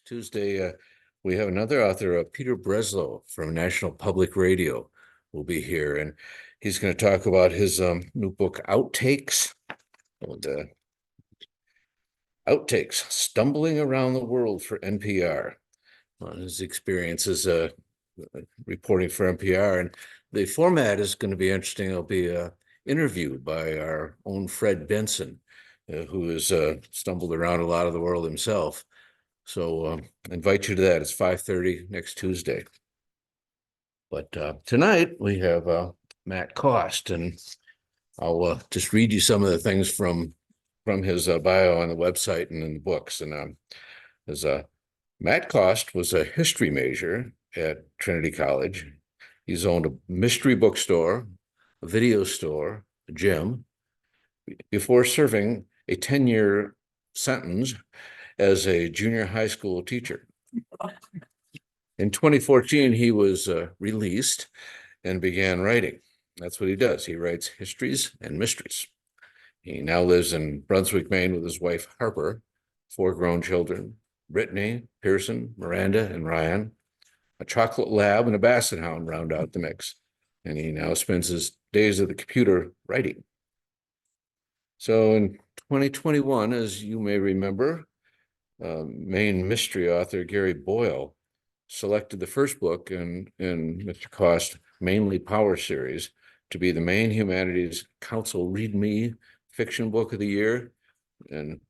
Tuesday, we have another author, Peter Breslow from National Public Radio will be here, and he's going to talk about his new book, Outtakes. And, Outtakes, Stumbling Around the World for NPR. His experiences reporting for NPR, and the format is going to be interesting. I'll be interviewed by our own Fred Benson, who has stumbled around a lot of the world himself. So I invite you to that. It's 5:30 next Tuesday. But tonight we have Matt Cost, and I'll just read you some of the things from his bio on the website and in the books. And as Matt Cost was a history major at Trinity College. He's owned a mystery bookstore, a video store, a gym, before serving a 10-year sentence as a junior high school teacher. In 2014, he was released and began writing. That's what he does. He writes histories and mysteries. He now lives in Brunswick, Maine with his wife, Harper, 4 grown children, Brittany, Pearson, Miranda, and Ryan. A chocolate lab and a basset hound round out the mix. And he now spends his days at the computer writing. So in 2021, as you may remember, Mainely Mystery author Gary Boyle selected the first book in Mr. Cost's Mainely Power series to be the Maine Humanities Council Read Me Fiction Book of the Year. And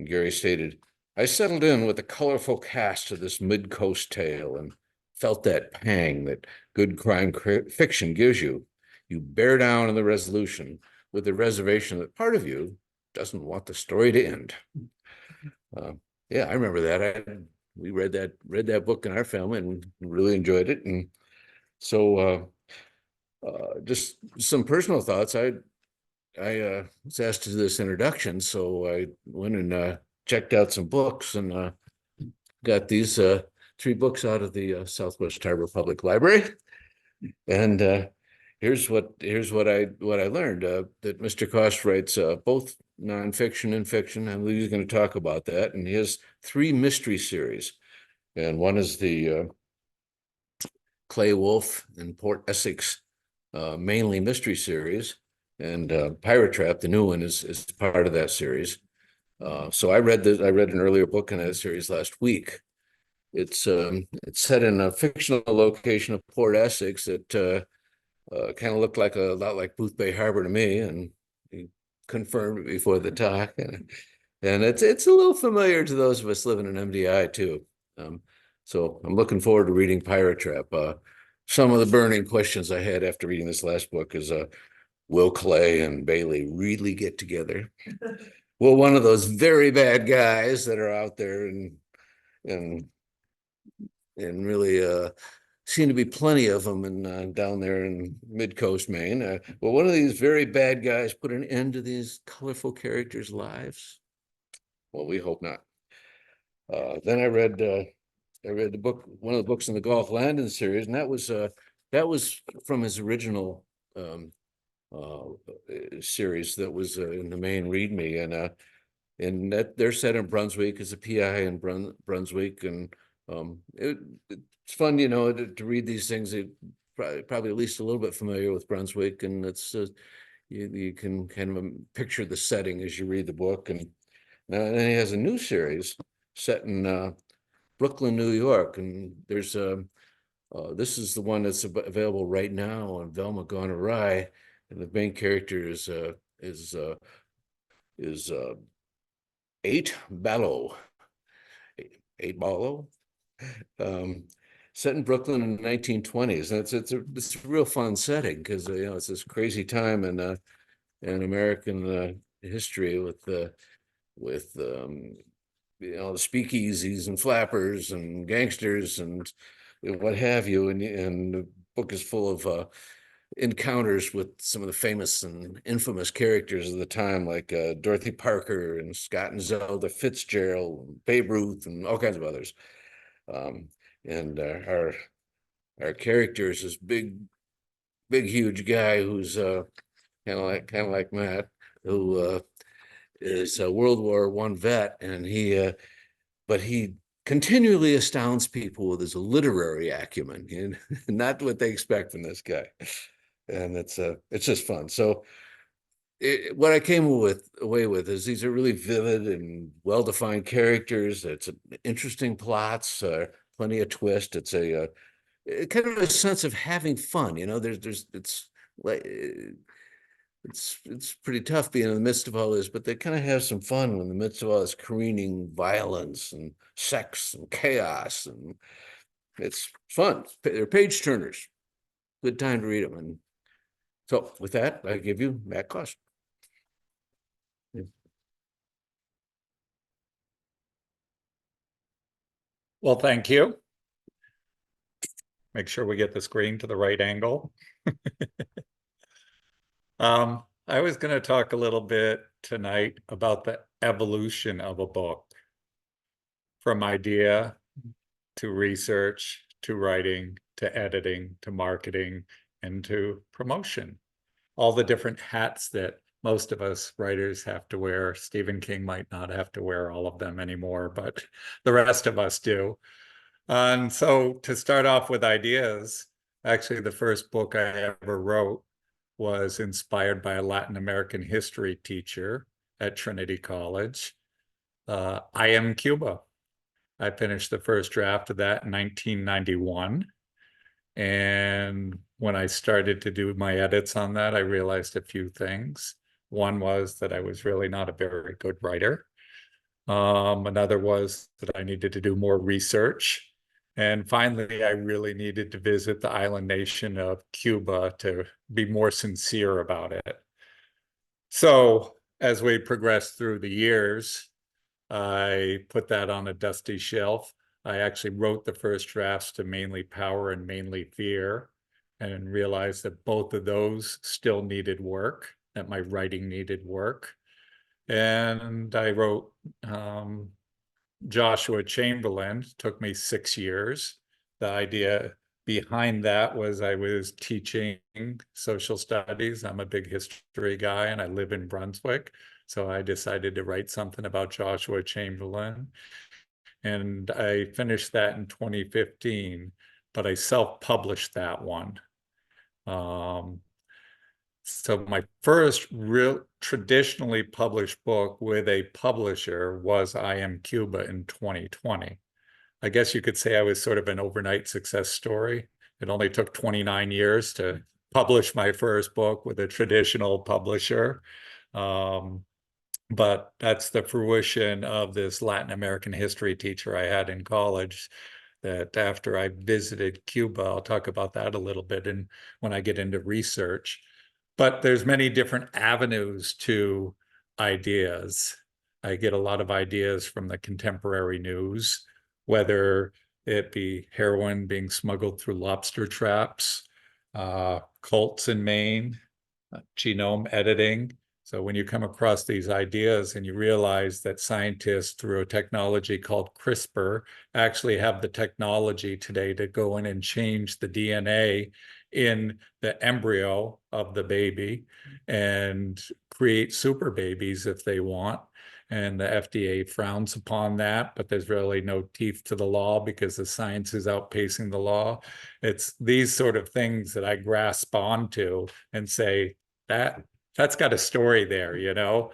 Gary stated, "I settled in with the colorful cast of this mid-coast tale and felt that pang that good crime fiction gives you. You bear down in the resolution with the reservation that part of you doesn't want the story to end." Yeah, I remember that. We read that book in our family and really enjoyed it. And so just some personal thoughts. I was asked to do this introduction, so I went and checked out some books and got these 3 books out of the Southwest Harbor Public Library. And here's what I learned, that Mr. Cost writes both nonfiction and fiction, and he's going to talk about that. And he has 3 mystery series, and one is the Clay Wolfe and Port Essex Mainely Mystery series, and Pirate Trap, the new one, is part of that series. So I read an earlier book in that series last week. It's set in a fictional location of Port Essex that kind of looked like a lot like Booth Bay Harbor to me, and he confirmed it before the talk. And it's a little familiar to those of us living in MDI too. So I'm looking forward to reading Pirate Trap. Some of the burning questions I had after reading this last book is, will Clay and Baylee really get together? Will one of those very bad guys that are out there and really seem to be plenty of them and down there in mid-coast Maine, will one of these very bad guys put an end to these colorful characters' lives? Well, we hope not. Then I read the book, one of the books in the Gulf Landing series, and that was from his original series that was in the Maine Read Me, and that they're set in Brunswick as a PI in Brunswick, and it's fun, to read these things. Probably at least a little bit familiar with Brunswick, and it's you can kind of picture the setting as you read the book. And then he has a new series set in Brooklyn, New York, and there's this is the one that's available right now on Velma Gone Awry, and the main character is 8 Ballo, 8 Ballo, set in Brooklyn in the 1920s. And it's a real fun setting because it's this crazy time in American history with the speakeasies and flappers and gangsters and what have you. And the book is full of encounters with some of the famous and infamous characters of the time, like Dorothy Parker and Scott and Zelda Fitzgerald, and Babe Ruth, and all kinds of others. And our character is this big, huge guy who's kind of like Matt, who is a World War I vet, and but he continually astounds people with his literary acumen, and not what they expect from this guy. And it's just fun. So what I came away with is these are really vivid and well-defined characters. It's interesting plots, plenty of twist. It's a kind of a sense of having fun. There's it's like it's pretty tough being in the midst of all this, but they kind of have some fun in the midst of all this careening violence and sex and chaos, and it's fun. They're page turners. Good time to read them. And so with that, I give you Matt Cost. Well, thank you. Make sure we get the screen to the right angle. I was going to talk a little bit tonight about the evolution of a book, from idea to research to writing to editing to marketing and to promotion. All the different hats that most of us writers have to wear. Stephen King might not have to wear all of them anymore, but the rest of us do. And so to start off with ideas, actually the first book I ever wrote was inspired by a Latin American history teacher at Trinity College. I Am Cuba. I finished the first draft of that in 1991. And when I started to do my edits on that, I realized a few things. One was that I was really not a very good writer. Another was that I needed to do more research. And finally, I really needed to visit the island nation of Cuba to be more sincere about it. So as we progressed through the years, I put that on a dusty shelf. I actually wrote the first drafts to Mainely Power and Mainely Fear, and realized that both of those still needed work, that my writing needed work. And I wrote Joshua Chamberlain. It took me 6 years. The idea behind that was I was teaching social studies. I'm a big history guy and I live in Brunswick. So I decided to write something about Joshua Chamberlain. And I finished that in 2015, but I self-published that one. So my first real traditionally published book with a publisher was I Am Cuba in 2020. I guess you could say I was sort of an overnight success story. It only took 29 years to publish my first book with a traditional publisher. But that's the fruition of this Latin American history teacher I had in college, that after I visited Cuba, I'll talk about that a little bit and when I get into research. But there's many different avenues to ideas. I get a lot of ideas from the contemporary news, whether it be heroin being smuggled through lobster traps, cults in Maine, genome editing. So when you come across these ideas and you realize that scientists, through a technology called CRISPR, actually have the technology today to go in and change the DNA in the embryo of the baby and create super babies if they want. And the FDA frowns upon that, but there's really no teeth to the law because the science is outpacing the law. It's these sort of things that I grasp onto and say, that's got a story there, you know?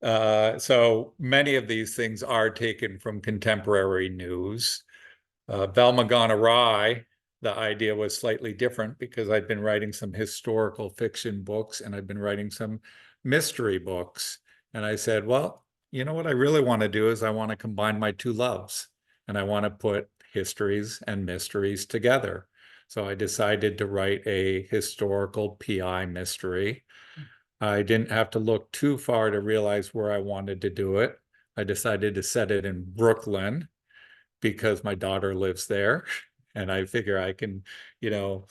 So many of these things are taken from contemporary news. Velma Gone Awry, the idea was slightly different because I'd been writing some historical fiction books and I'd been writing some mystery books. And I said, well, you know what I really want to do is I want to combine my two loves and I want to put histories and mysteries together. So I decided to write a historical PI mystery. I didn't have to look too far to realize where I wanted to do it. I decided to set it in Brooklyn because my daughter lives there. And I figure I can, you know,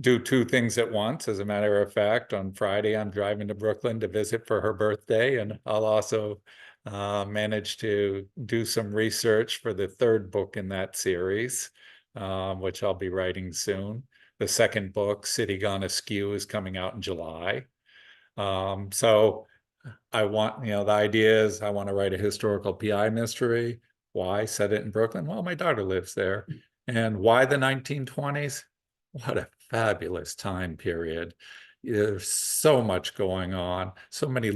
do two things at once. As a matter of fact, on Friday, I'm driving to Brooklyn to visit for her birthday. And I'll also manage to do some research for the third book in that series, which I'll be writing soon. The second book, Gone Askew, is coming out in July. So I want, the idea is I want to write a historical PI mystery. Why? Set it in Brooklyn. Well, my daughter lives there. And why the 1920s? What a fabulous time period. There's so much going on, so many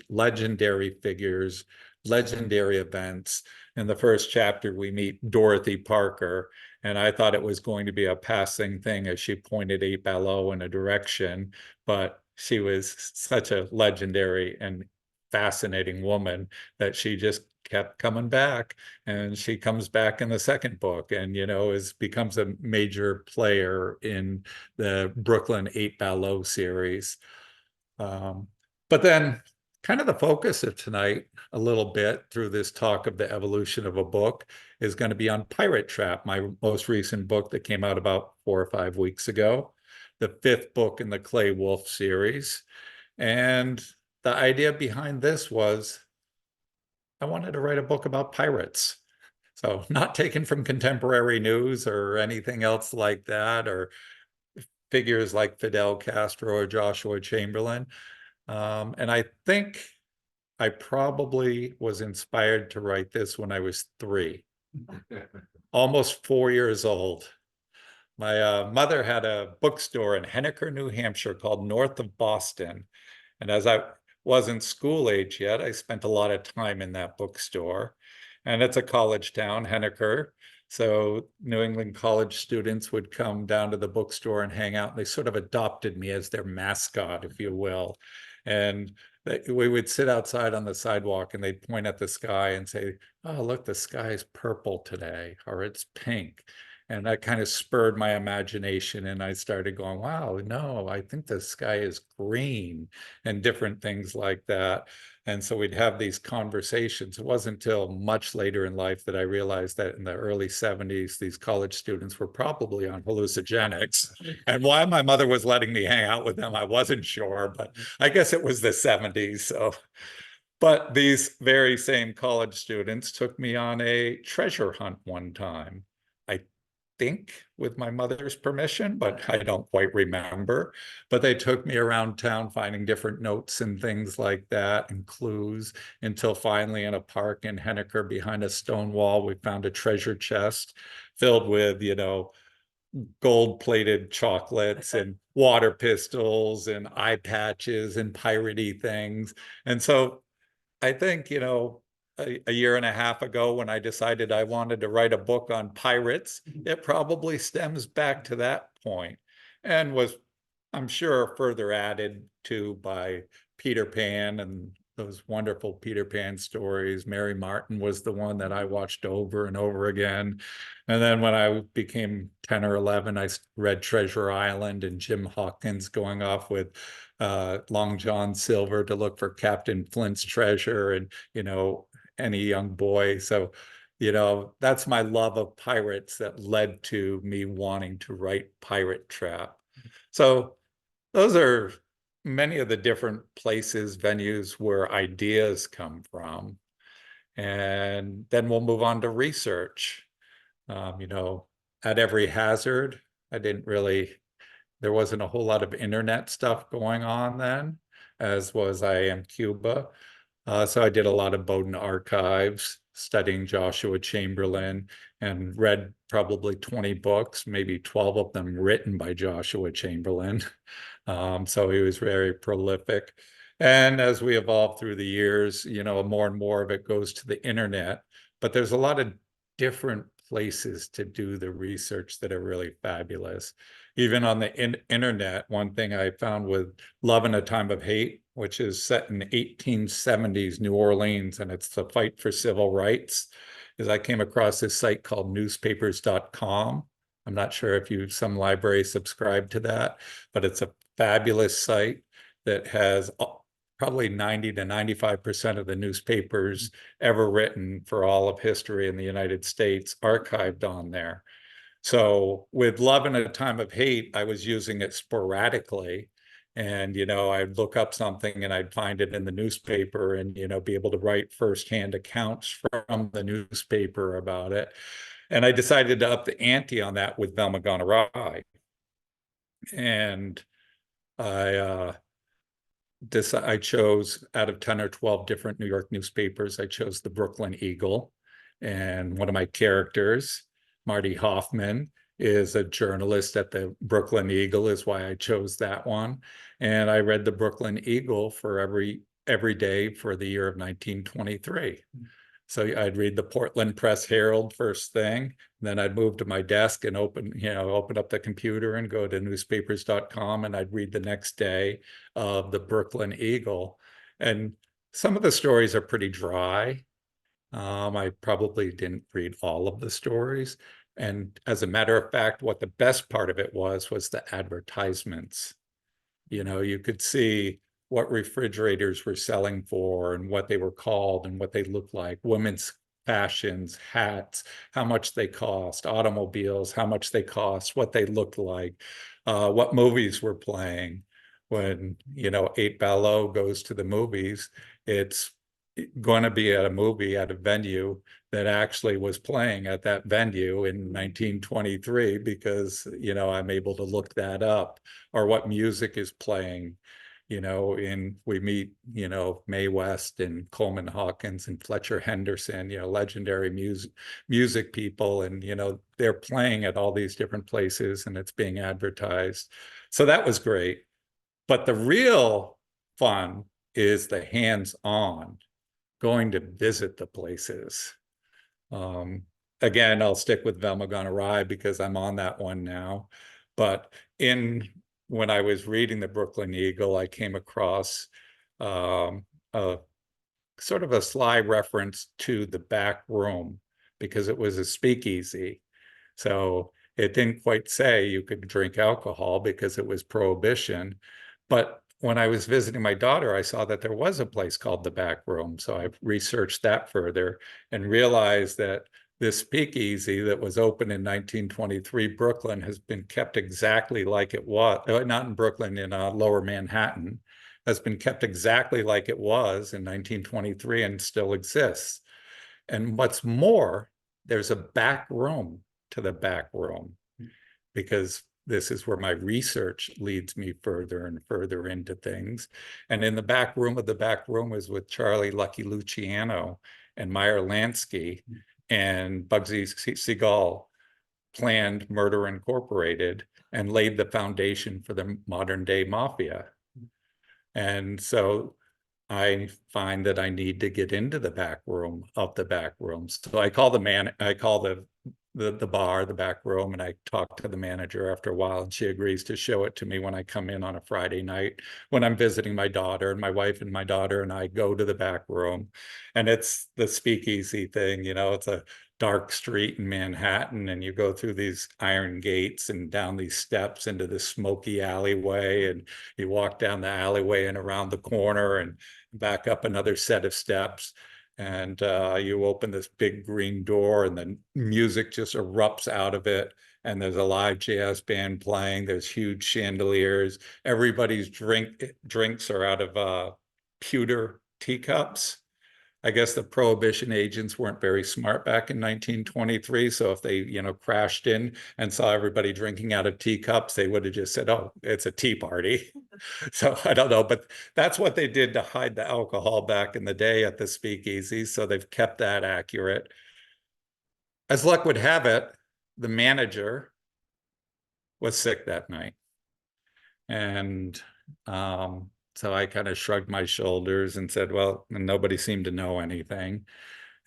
legendary figures, legendary events. In the first chapter, we meet Dorothy Parker, and I thought it was going to be a passing thing as she pointed a bellow in a direction, but she was such a legendary and fascinating woman that she just kept coming back, and she comes back in the second book and becomes a major player in the Brooklyn 8 series. But then kind of the focus of tonight a little bit through this talk of the evolution of a book is going to be on Pirate Trap, my most recent book that came out about 4 or 5 weeks ago, the 5th book in the Clay Wolfe series. And the idea behind this was I wanted to write a book about pirates. So not taken from contemporary news or anything else like that, or figures like Fidel Castro or Joshua Chamberlain. And I think I probably was inspired to write this when I was 3, almost 4 years old. My mother had a bookstore in Henniker, New Hampshire called North of Boston. And as I wasn't school age yet, I spent a lot of time in that bookstore. And it's a college town, Henniker. So New England college students would come down to the bookstore and hang out. They sort of adopted me as their mascot, if you will. And we would sit outside on the sidewalk and they'd point at the sky and say, "Oh, look, the sky is purple today," or "It's pink." And that kind of spurred my imagination. And I started going, wow, no, I think the sky is green, and different things like that. And so we'd have these conversations. It wasn't until much later in life that I realized that in the early 70s, these college students were probably on hallucinogenics. And why my mother was letting me hang out with them, I wasn't sure, but I guess it was the 70s. So, but these very same college students took me on a treasure hunt one time. I think with my mother's permission, but I don't quite remember. But they took me around town finding different notes and things like that and clues, until finally in a park in Henniker behind a stone wall, we found a treasure chest filled with, gold-plated chocolates and water pistols and eye patches and piratey things. And so I think, a year and a half ago when I decided I wanted to write a book on pirates, it probably stems back to that point and was, I'm sure, further added to by Peter Pan and those wonderful Peter Pan stories. Mary Martin was the one that I watched over and over again. And then when I became 10 or 11, I read Treasure Island and Jim Hawkins going off with Long John Silver to look for Captain Flint's treasure, and, any young boy. So, that's my love of pirates that led to me wanting to write Pirate Trap. So those are many of the different places, venues where ideas come from. And then we'll move on to research. At every hazard, I didn't really, there wasn't a whole lot of internet stuff going on then, as was I Am Cuba. So I did a lot of Bowdoin archives, studying Joshua Chamberlain, and read probably 20 books, maybe 12 of them written by Joshua Chamberlain. So he was very prolific. And as we evolve through the years, more and more of it goes to the internet. But there's a lot of different places to do the research that are really fabulous. Even on the internet, one thing I found with Love in a Time of Hate, which is set in 1870s New Orleans, and it's the fight for civil rights, is I came across this site called newspapers.com. I'm not sure if some library subscribe to that, but it's a fabulous site that has probably 90 to 95% of the newspapers ever written for all of history in the United States archived on there. So with Love in a Time of Hate, I was using it sporadically. And, I'd look up something and I'd find it in the newspaper and, be able to write firsthand accounts from the newspaper about it. And I decided to up the ante on that with Velma Gone Awry. And I I chose out of 10 or 12 different New York newspapers, I chose the Brooklyn Eagle. And one of my characters, Marty Hoffman, is a journalist at the Brooklyn Eagle, is why I chose that one. And I read the Brooklyn Eagle for every day for the year of 1923. So I'd read the Portland Press Herald first thing, then I'd move to my desk and open up the computer and go to newspapers.com, and I'd read the next day of the Brooklyn Eagle. And some of the stories are pretty dry. I probably didn't read all of the stories. And as a matter of fact, what the best part of it was the advertisements. You could see what refrigerators were selling for and what they were called and what they looked like, women's fashions, hats, how much they cost, automobiles, how much they cost, what they looked like, what movies were playing. When, 8 Below goes to the movies, it's going to be at a movie at a venue that actually was playing at that venue in 1923 because, I'm able to look that up, or what music is playing. We meet, Mae West and Coleman Hawkins and Fletcher Henderson, legendary music people. And, they're playing at all these different places and it's being advertised. So that was great. But the real fun is the hands-on, going to visit the places. Again, I'll stick with Velma Gone Awry because I'm on that one now. But when I was reading the Brooklyn Eagle, I came across a sort of a sly reference to the back room because it was a speakeasy. So it didn't quite say you could drink alcohol because it was prohibition. But when I was visiting my daughter, I saw that there was a place called the Back Room. So I researched that further and realized that this speakeasy that was open in 1923, Brooklyn, has been kept exactly like it was, not in Brooklyn, in Lower Manhattan, has been kept exactly like it was in 1923 and still exists. And what's more, there's a back room to the back room, because this is where my research leads me further and further into things. And in the back room of the back room is with Charlie Lucky Luciano and Meyer Lansky and Bugsy Siegel planned Murder Incorporated and laid the foundation for the modern day mafia. And so I find that I need to get into the back room of the back rooms. So I call the bar, the back room, and I talk to the manager after a while, and she agrees to show it to me when I come in on a Friday night when I'm visiting my daughter. And my wife and my daughter and I go to the back room, and it's the speakeasy thing. It's a dark street in Manhattan, and you go through these iron gates and down these steps into this smoky alleyway, and you walk down the alleyway and around the corner and back up another set of steps. And you open this big green door and the music just erupts out of it. And there's a live jazz band playing. There's huge chandeliers. Everybody's drinks are out of pewter teacups. I guess the prohibition agents weren't very smart back in 1923. So if they, crashed in and saw everybody drinking out of teacups, they would have just said, "Oh, it's a tea party." So I don't know, but that's what they did to hide the alcohol back in the day at the speakeasy. So they've kept that accurate. As luck would have it, the manager was sick that night. And so I kind of shrugged my shoulders and said, well, and nobody seemed to know anything.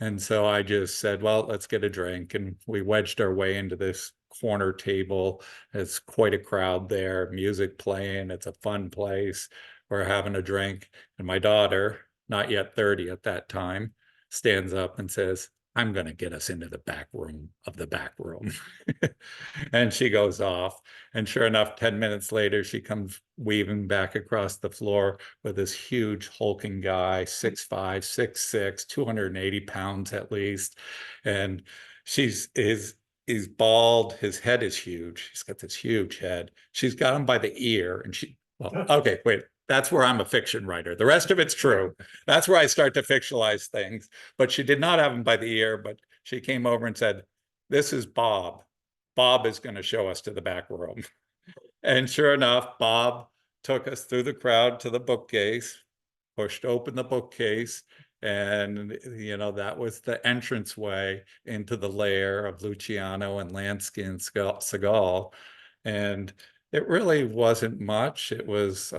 And so I just said, well, let's get a drink. And we wedged our way into this corner table. It's quite a crowd there, music playing. It's a fun place. We're having a drink. And my daughter, not yet 30 at that time, stands up and says, "I'm going to get us into the back room of the back room." And she goes off. And sure enough, 10 minutes later, she comes weaving back across the floor with this huge hulking guy, 6'5", 6'6", 280 pounds at least. And he's bald. His head is huge. He's got this huge head. She's got him by the ear. And okay, wait. That's where I'm a fiction writer. The rest of it's true. That's where I start to fictionalize things. But she did not have him by the ear, but she came over and said, "This is Bob. Bob is going to show us to the back room." And sure enough, Bob took us through the crowd to the bookcase, pushed open the bookcase, and that was the entranceway into the lair of Luciano and Lansky and Segal. And it really wasn't much. It was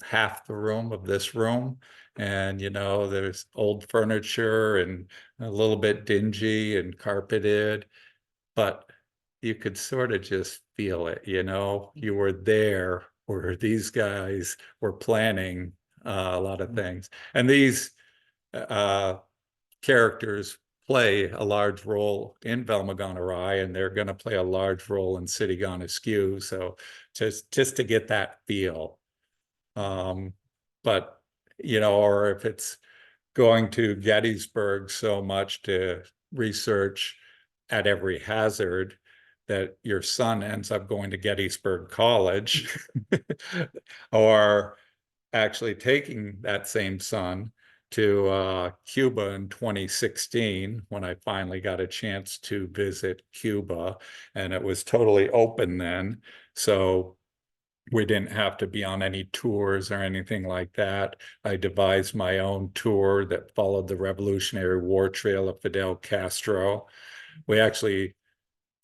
half the room of this room. And, there's old furniture and a little bit dingy and carpeted, but you could sort of just feel it, you were there where these guys were planning a lot of things. And these characters play a large role in Velma Gone Awry, and they're going to play a large role in City Gone Askew. So just to get that feel. But, or if it's going to Gettysburg so much to research at every hazard that your son ends up going to Gettysburg College, or actually taking that same son to Cuba in 2016, when I finally got a chance to visit Cuba, and it was totally open then. So we didn't have to be on any tours or anything like that. I devised my own tour that followed the Revolutionary War trail of Fidel Castro. We actually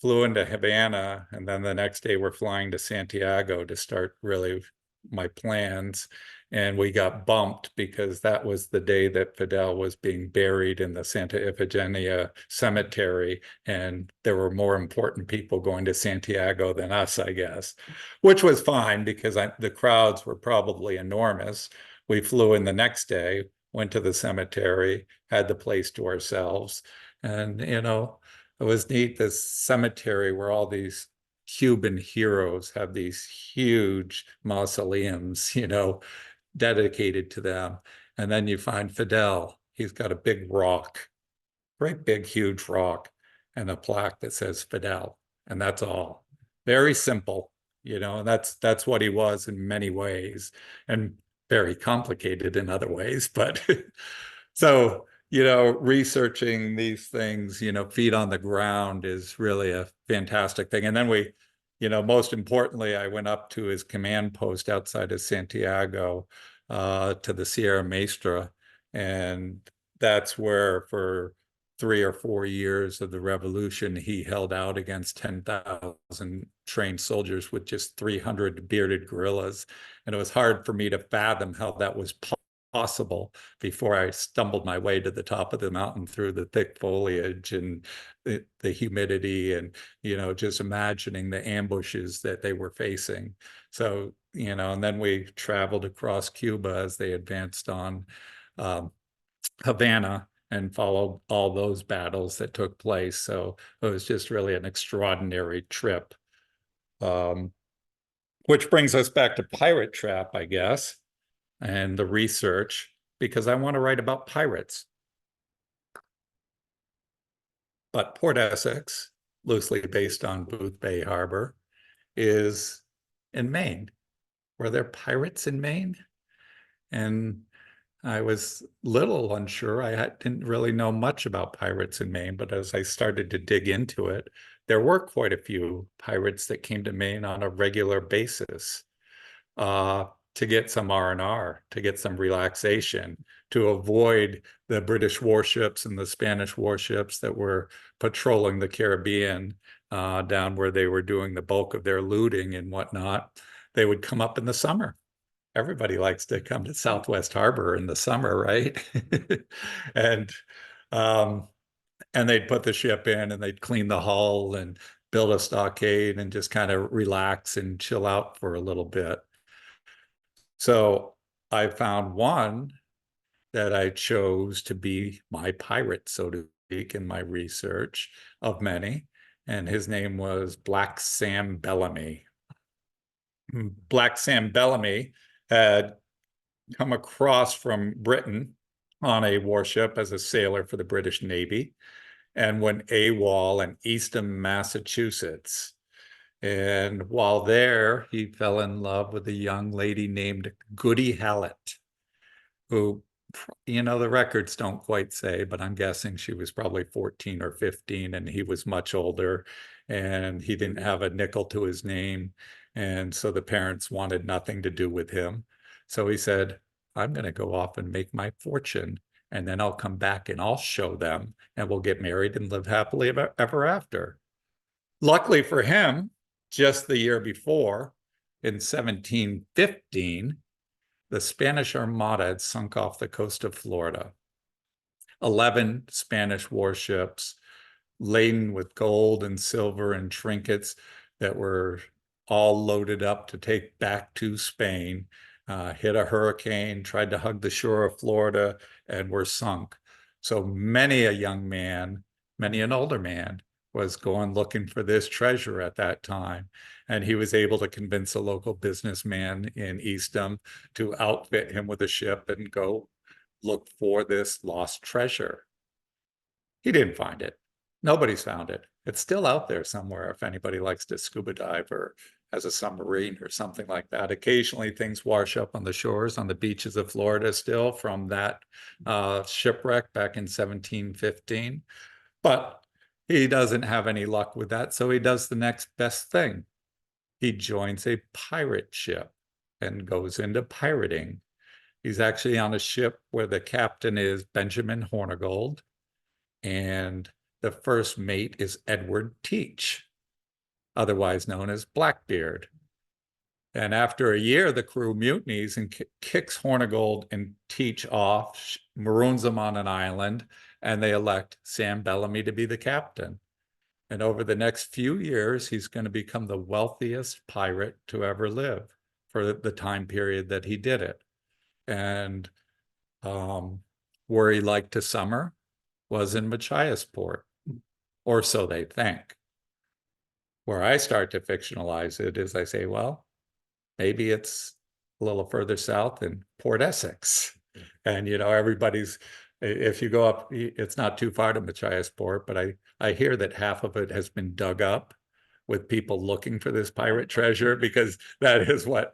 flew into Havana, and then the next day we're flying to Santiago to start really my plans. And we got bumped because that was the day that Fidel was being buried in the Santa Ifigenia cemetery. And there were more important people going to Santiago than us, I guess, which was fine because the crowds were probably enormous. We flew in the next day, went to the cemetery, had the place to ourselves. And, it was neat, this cemetery where all these Cuban heroes have these huge mausoleums, dedicated to them. And then you find Fidel. He's got a big rock, great big, huge rock, and a plaque that says Fidel. And that's all. Very simple, and that's what he was in many ways, and very complicated in other ways. But so, researching these things, feet on the ground is really a fantastic thing. And then most importantly, I went up to his command post outside of Santiago, to the Sierra Maestra. And that's where for 3 or 4 years of the revolution, he held out against 10,000 trained soldiers with just 300 bearded guerrillas. And it was hard for me to fathom how that was possible before I stumbled my way to the top of the mountain through the thick foliage and the humidity, and just imagining the ambushes that they were facing. So and then we traveled across Cuba as they advanced on Havana, and followed all those battles that took place. So it was just really an extraordinary trip. Which brings us back to Pirate Trap, I guess, and the research, because I want to write about pirates. But Port Essex, loosely based on Booth Bay Harbor, is in Maine. Were there pirates in Maine? And I was little unsure. I didn't really know much about pirates in Maine, but as I started to dig into it, there were quite a few pirates that came to Maine on a regular basis. To get some R&R, to get some relaxation, to avoid the British warships and the Spanish warships that were patrolling the Caribbean, down where they were doing the bulk of their looting and whatnot. They would come up in the summer. Everybody likes to come to Southwest Harbor in the summer, right? And they'd put the ship in, and they'd clean the hull and build a stockade and just kind of relax and chill out for a little bit. So I found one that I chose to be my pirate, so to speak, in my research of many, and his name was Black Sam Bellamy. Black Sam Bellamy had come across from Britain on a warship as a sailor for the British Navy, and went AWOL in Eastham, Massachusetts. And while there, he fell in love with a young lady named Goody Hallett, who, the records don't quite say, but I'm guessing she was probably 14 or 15, and he was much older, and he didn't have a nickel to his name. And so the parents wanted nothing to do with him. So he said, I'm going to go off and make my fortune, and then I'll come back and I'll show them, and we'll get married and live happily ever after. Luckily for him, just the year before, in 1715, the Spanish Armada had sunk off the coast of Florida. 11 Spanish warships laden with gold and silver and trinkets that were all loaded up to take back to Spain, hit a hurricane, tried to hug the shore of Florida, and were sunk. So many a young man, many an older man, was going looking for this treasure at that time. And he was able to convince a local businessman in Eastham to outfit him with a ship and go look for this lost treasure. He didn't find it. Nobody's found it. It's still out there somewhere if anybody likes to scuba dive or has a submarine or something like that. Occasionally things wash up on the shores, on the beaches of Florida still from that shipwreck back in 1715. But he doesn't have any luck with that, so he does the next best thing. He joins a pirate ship and goes into pirating. He's actually on a ship where the captain is Benjamin Hornigold, and the first mate is Edward Teach, otherwise known as Blackbeard. And after a year, the crew mutinies and kicks Hornigold and Teach off, maroons them on an island, and they elect Sam Bellamy to be the captain. And over the next few years, he's going to become the wealthiest pirate to ever live for the time period that he did it. And where he liked to summer was in Machiasport, or so they think. Where I start to fictionalize it is I say, well, maybe it's a little further south in Port Essex. And, everybody's, if you go up, it's not too far to Machiasport, but I hear that half of it has been dug up with people looking for this pirate treasure, because that is what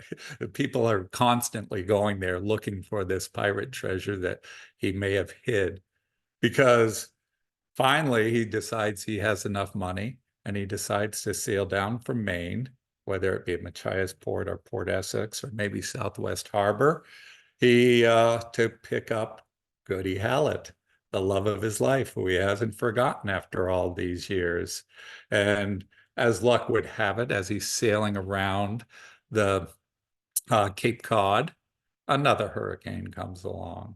people are constantly going there looking for, this pirate treasure that he may have hid. Because finally he decides he has enough money and he decides to sail down from Maine, whether it be Machiasport or Port Essex or maybe Southwest Harbor, to pick up Goody Hallett, the love of his life, who he hasn't forgotten after all these years. And as luck would have it, as he's sailing around the Cape Cod, another hurricane comes along,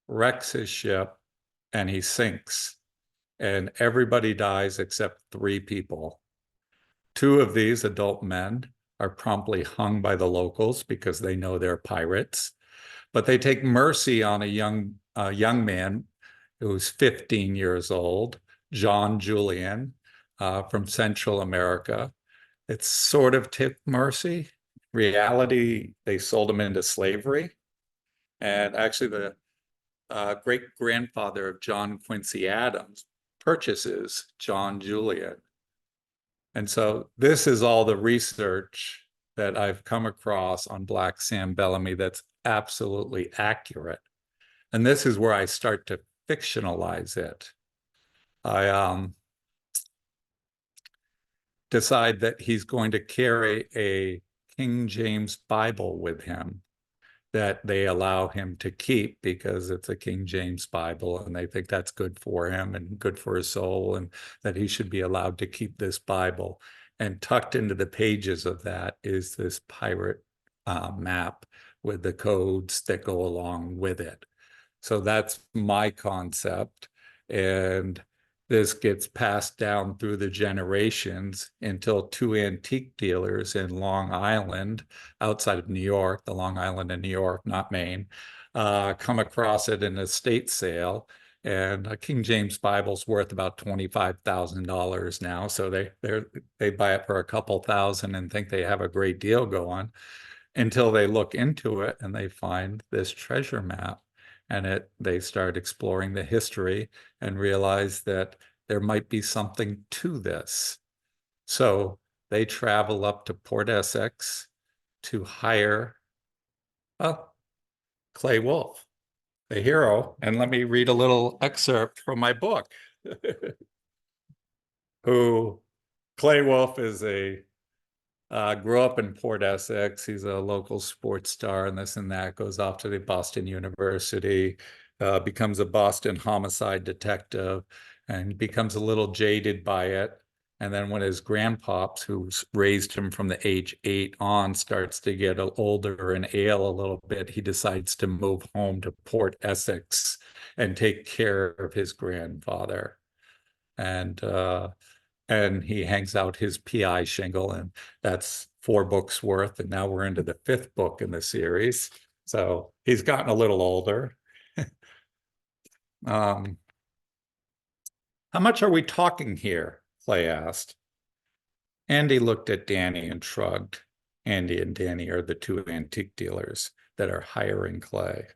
wrecks his ship, and he sinks. And everybody dies except 3 people. 2 of these adult men are promptly hung by the locals because they know they're pirates. But they take mercy on a young man who's 15 years old, John Julian, from Central America. It's sort of tip mercy. Reality, they sold him into slavery. And actually, the great-grandfather of John Quincy Adams purchases John Julian. And so this is all the research that I've come across on Black Sam Bellamy that's absolutely accurate. And this is where I start to fictionalize it. I decide that he's going to carry a King James Bible with him that they allow him to keep because it's a King James Bible and they think that's good for him and good for his soul, and that he should be allowed to keep this Bible. And tucked into the pages of that is this pirate map with the codes that go along with it. So that's my concept. And this gets passed down through the generations until 2 antique dealers in Long Island, outside of New York, the Long Island in New York, not Maine, come across it in a estate sale. And a King James Bible's worth about $25,000 now. So they buy it for a couple thousand and think they have a great deal going, until they look into it and they find this treasure map. And they start exploring the history and realize that there might be something to this. So they travel up to Port Essex to hire Clay Wolfe, the hero. And let me read a little excerpt from my book. Clay Wolfe is a Grew up in Port Essex. He's a local sports star and this and that. Goes off to the Boston University, becomes a Boston homicide detective, and becomes a little jaded by it. And then when his grandpops, who's raised him from the age 8 on, starts to get older and ail a little bit, he decides to move home to Port Essex and take care of his grandfather. And he hangs out his PI shingle, and that's 4 books worth. And now we're into the 5th book in the series. So he's gotten a little older. How much are we talking here? Clay asked. Andy looked at Danny and shrugged. Andy and Danny are the 2 antique dealers that are hiring Clay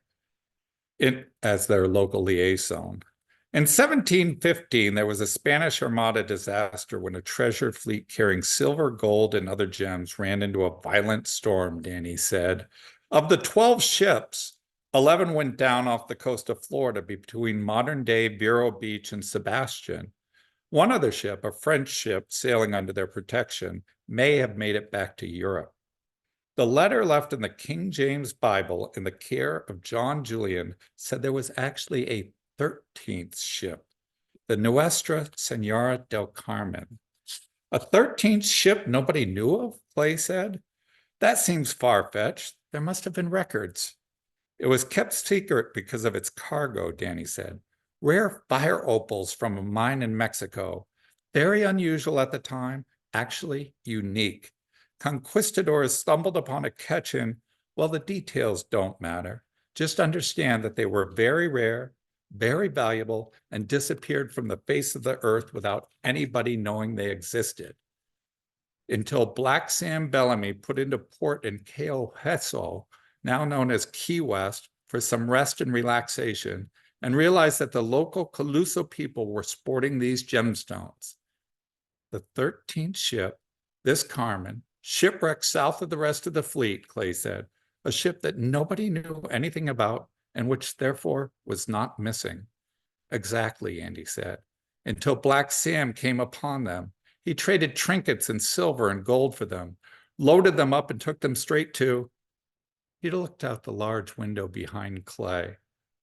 as their local liaison. In 1715, there was a Spanish Armada disaster when a treasure fleet carrying silver, gold, and other gems ran into a violent storm, Danny said. Of the 12 ships, 11 went down off the coast of Florida between modern-day Vero Beach and Sebastian. One other ship, a French ship sailing under their protection, may have made it back to Europe. The letter left in the King James Bible in the care of John Julian said there was actually a 13th ship, the Nuestra Senora del Carmen. A 13th ship nobody knew of, Clay said. That seems far-fetched. There must have been records. It was kept secret because of its cargo, Danny said. Rare fire opals from a mine in Mexico. Very unusual at the time, actually unique. Conquistadors stumbled upon a catch-in. Well, the details don't matter. Just understand that they were very rare, very valuable, and disappeared from the face of the earth without anybody knowing they existed. Until Black Sam Bellamy put into port in Cabo Heso, now known as Key West, for some rest and relaxation, and realized that the local Caluso people were sporting these gemstones. The 13th ship, this Carmen, shipwrecked south of the rest of the fleet, Clay said, a ship that nobody knew anything about and which therefore was not missing. Exactly, Andy said, until Black Sam came upon them. He traded trinkets and silver and gold for them, loaded them up and took them straight to... He looked out the large window behind Clay,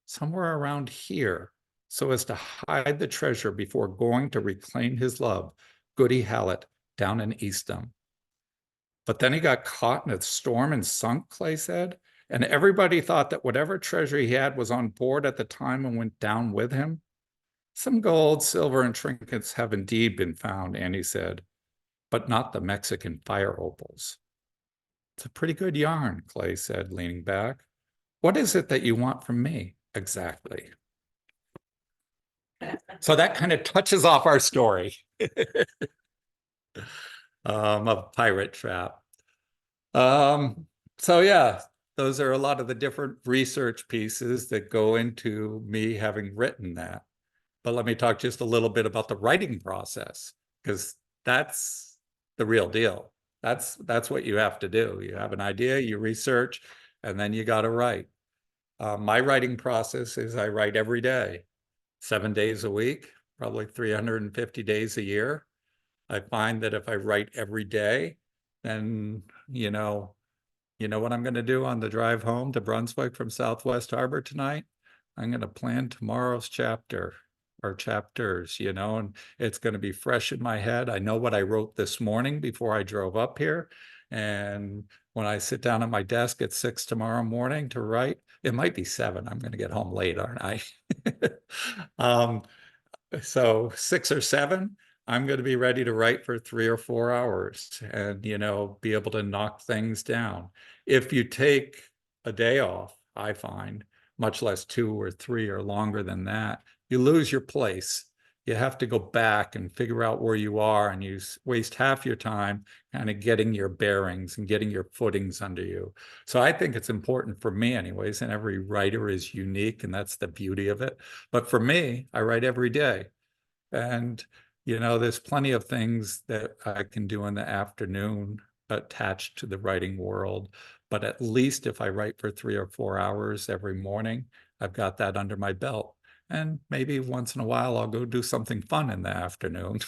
somewhere around here, so as to hide the treasure before going to reclaim his love, Goody Hallett, down in Eastham. But then he got caught in a storm and sunk, Clay said, and everybody thought that whatever treasure he had was on board at the time and went down with him. Some gold, silver, and trinkets have indeed been found, Andy said, but not the Mexican fire opals. It's a pretty good yarn, Clay said, leaning back. What is it that you want from me? Exactly. So that kind of touches off our story of Pirate Trap. So yeah, those are a lot of the different research pieces that go into me having written that. But let me talk just a little bit about the writing process, because that's the real deal. That's what you have to do. You have an idea, you research, and then you got to write. My writing process is I write every day, 7 days a week, probably 350 days a year. I find that if I write every day, then, you know what I'm going to do on the drive home to Brunswick from Southwest Harbor tonight? I'm going to plan tomorrow's chapter or chapters, and it's going to be fresh in my head. I know what I wrote this morning before I drove up here. And when I sit down at my desk at 6 tomorrow morning to write, it might be 7. I'm going to get home late, aren't I? So 6 or 7, I'm going to be ready to write for 3 or 4 hours and, be able to knock things down. If you take a day off, I find, much less 2 or 3 or longer than that, you lose your place. You have to go back and figure out where you are, and you waste half your time kind of getting your bearings and getting your footings under you. So I think it's important for me anyways, and every writer is unique, and that's the beauty of it. But for me, I write every day. And, there's plenty of things that I can do in the afternoon attached to the writing world. But at least if I write for 3 or 4 hours every morning, I've got that under my belt. And maybe once in a while I'll go do something fun in the afternoon.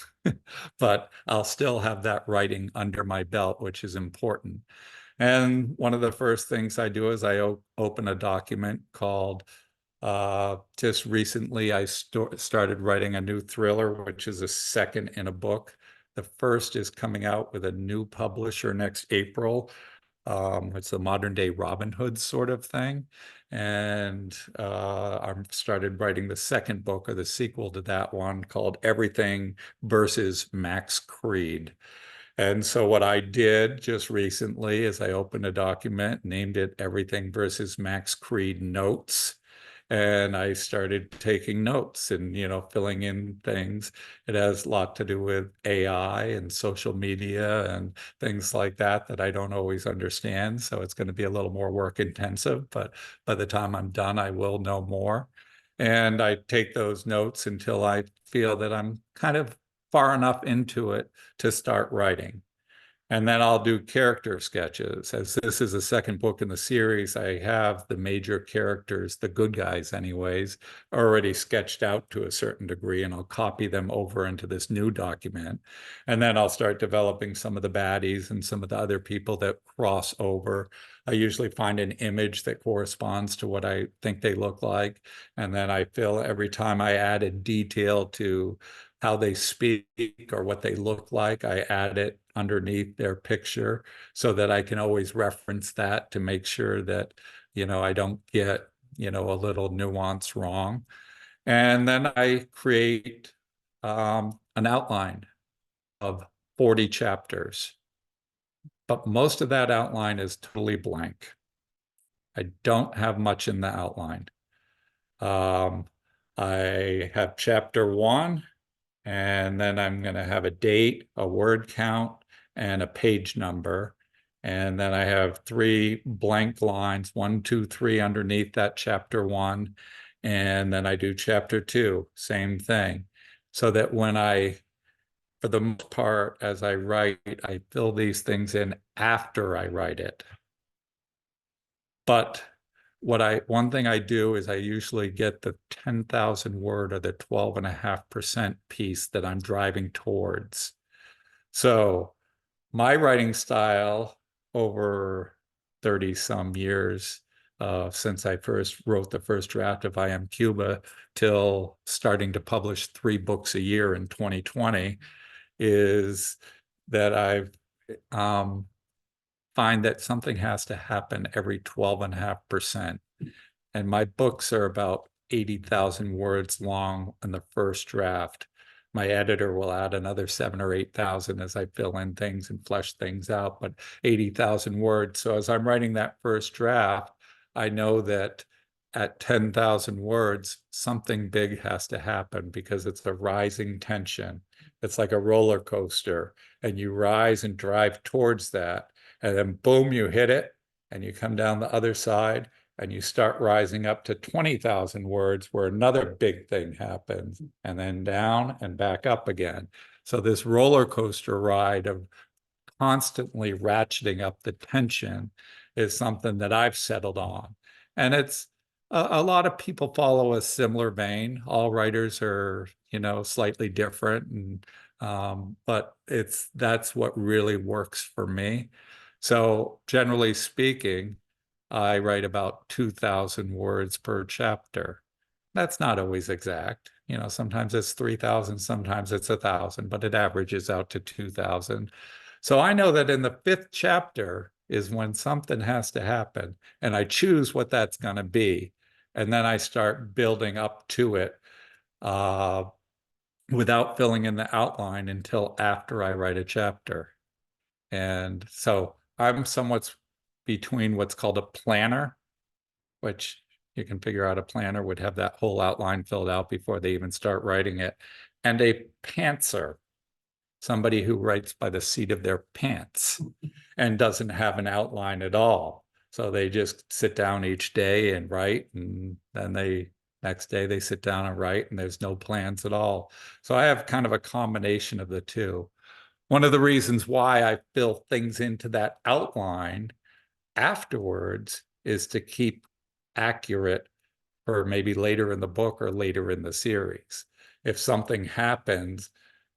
But I'll still have that writing under my belt, which is important. And one of the first things I do is I open a document called, just recently I started writing a new thriller, which is a second in a book. The first is coming out with a new publisher next April. It's a modern day Robin Hood sort of thing. And I've started writing the second book or the sequel to that one called Everything versus Max Creed. And so what I did just recently is I opened a document, named it Everything versus Max Creed Notes. And I started taking notes and, filling in things. It has a lot to do with AI and social media and things like that I don't always understand. So it's going to be a little more work intensive, but by the time I'm done, I will know more. And I take those notes until I feel that I'm kind of far enough into it to start writing. And then I'll do character sketches. As this is the second book in the series, I have the major characters, the good guys anyways, already sketched out to a certain degree, and I'll copy them over into this new document. And then I'll start developing some of the baddies and some of the other people that cross over. I usually find an image that corresponds to what I think they look like. And then I feel every time I add a detail to how they speak or what they look like, I add it underneath their picture so that I can always reference that to make sure that, I don't get, a little nuance wrong. And then I create an outline of 40 chapters. But most of that outline is totally blank. I don't have much in the outline. I have chapter 1, and then I'm going to have a date, a word count, and a page number. And then I have 3 blank lines, 1, 2, 3 underneath that chapter 1. And then I do chapter 2, same thing. So that for the most part, as I write, I fill these things in after I write it. But one thing I do is I usually get the 10,000 word or the 12.5% piece that I'm driving towards. So my writing style over 30 some years, since I first wrote the first draft of I Am Cuba till starting to publish 3 books a year in 2020, is that I've find that something has to happen every 12.5%. And my books are about 80,000 words long in the first draft. My editor will add another 7 or 8,000 as I fill in things and flesh things out, but 80,000 words. So as I'm writing that first draft, I know that at 10,000 words, something big has to happen because it's a rising tension. It's like a roller coaster, and you rise and drive towards that. And then boom, you hit it, and you come down the other side, and you start rising up to 20,000 words where another big thing happens, and then down and back up again. So this roller coaster ride of constantly ratcheting up the tension is something that I've settled on. And it's a lot of people follow a similar vein. All writers are, slightly different, and but that's what really works for me. So generally speaking, I write about 2,000 words per chapter. That's not always exact. Sometimes it's 3,000, sometimes it's 1,000, but it averages out to 2,000. So I know that in the 5th chapter is when something has to happen, and I choose what that's going to be. And then I start building up to it without filling in the outline until after I write a chapter. And so I'm somewhat between what's called a planner, which you can figure out a planner would have that whole outline filled out before they even start writing it, and a pantser, somebody who writes by the seat of their pants and doesn't have an outline at all. So they just sit down each day and write, and then next day they sit down and write, and there's no plans at all. So I have kind of a combination of the two. One of the reasons why I fill things into that outline afterwards is to keep accurate or maybe later in the book or later in the series. If something happens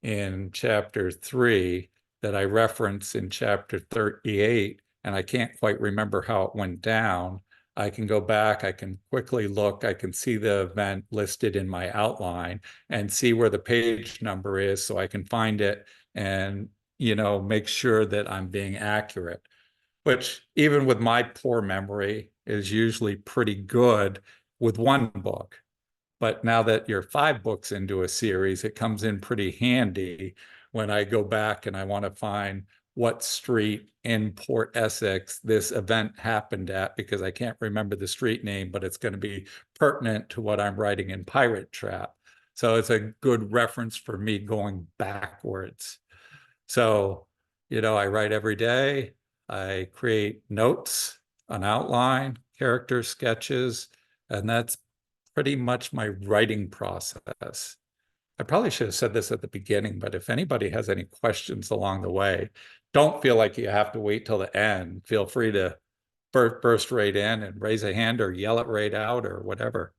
in chapter 3 that I reference in chapter 38, and I can't quite remember how it went down, I can go back, I can quickly look, I can see the event listed in my outline and see where the page number is so I can find it and, make sure that I'm being accurate, which even with my poor memory is usually pretty good with one book. But now that you're 5 books into a series, it comes in pretty handy when I go back and I want to find what street in Port Essex this event happened at, because I can't remember the street name, but it's going to be pertinent to what I'm writing in Pirate Trap. So it's a good reference for me going backwards. So, I write every day. I create notes, an outline, character sketches, and that's pretty much my writing process. I probably should have said this at the beginning, but if anybody has any questions along the way, don't feel like you have to wait till the end. Feel free to burst right in and raise a hand or yell it right out or whatever.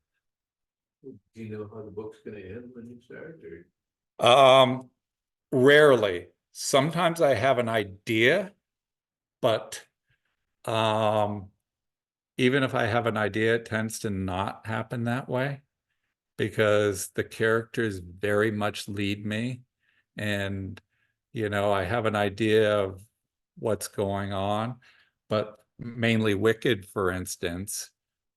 Do you know how the book's going to end when you start? Rarely. Sometimes I have an idea, but even if I have an idea, it tends to not happen that way, because the characters very much lead me. And, I have an idea of what's going on, but Mainely Wicked, for instance,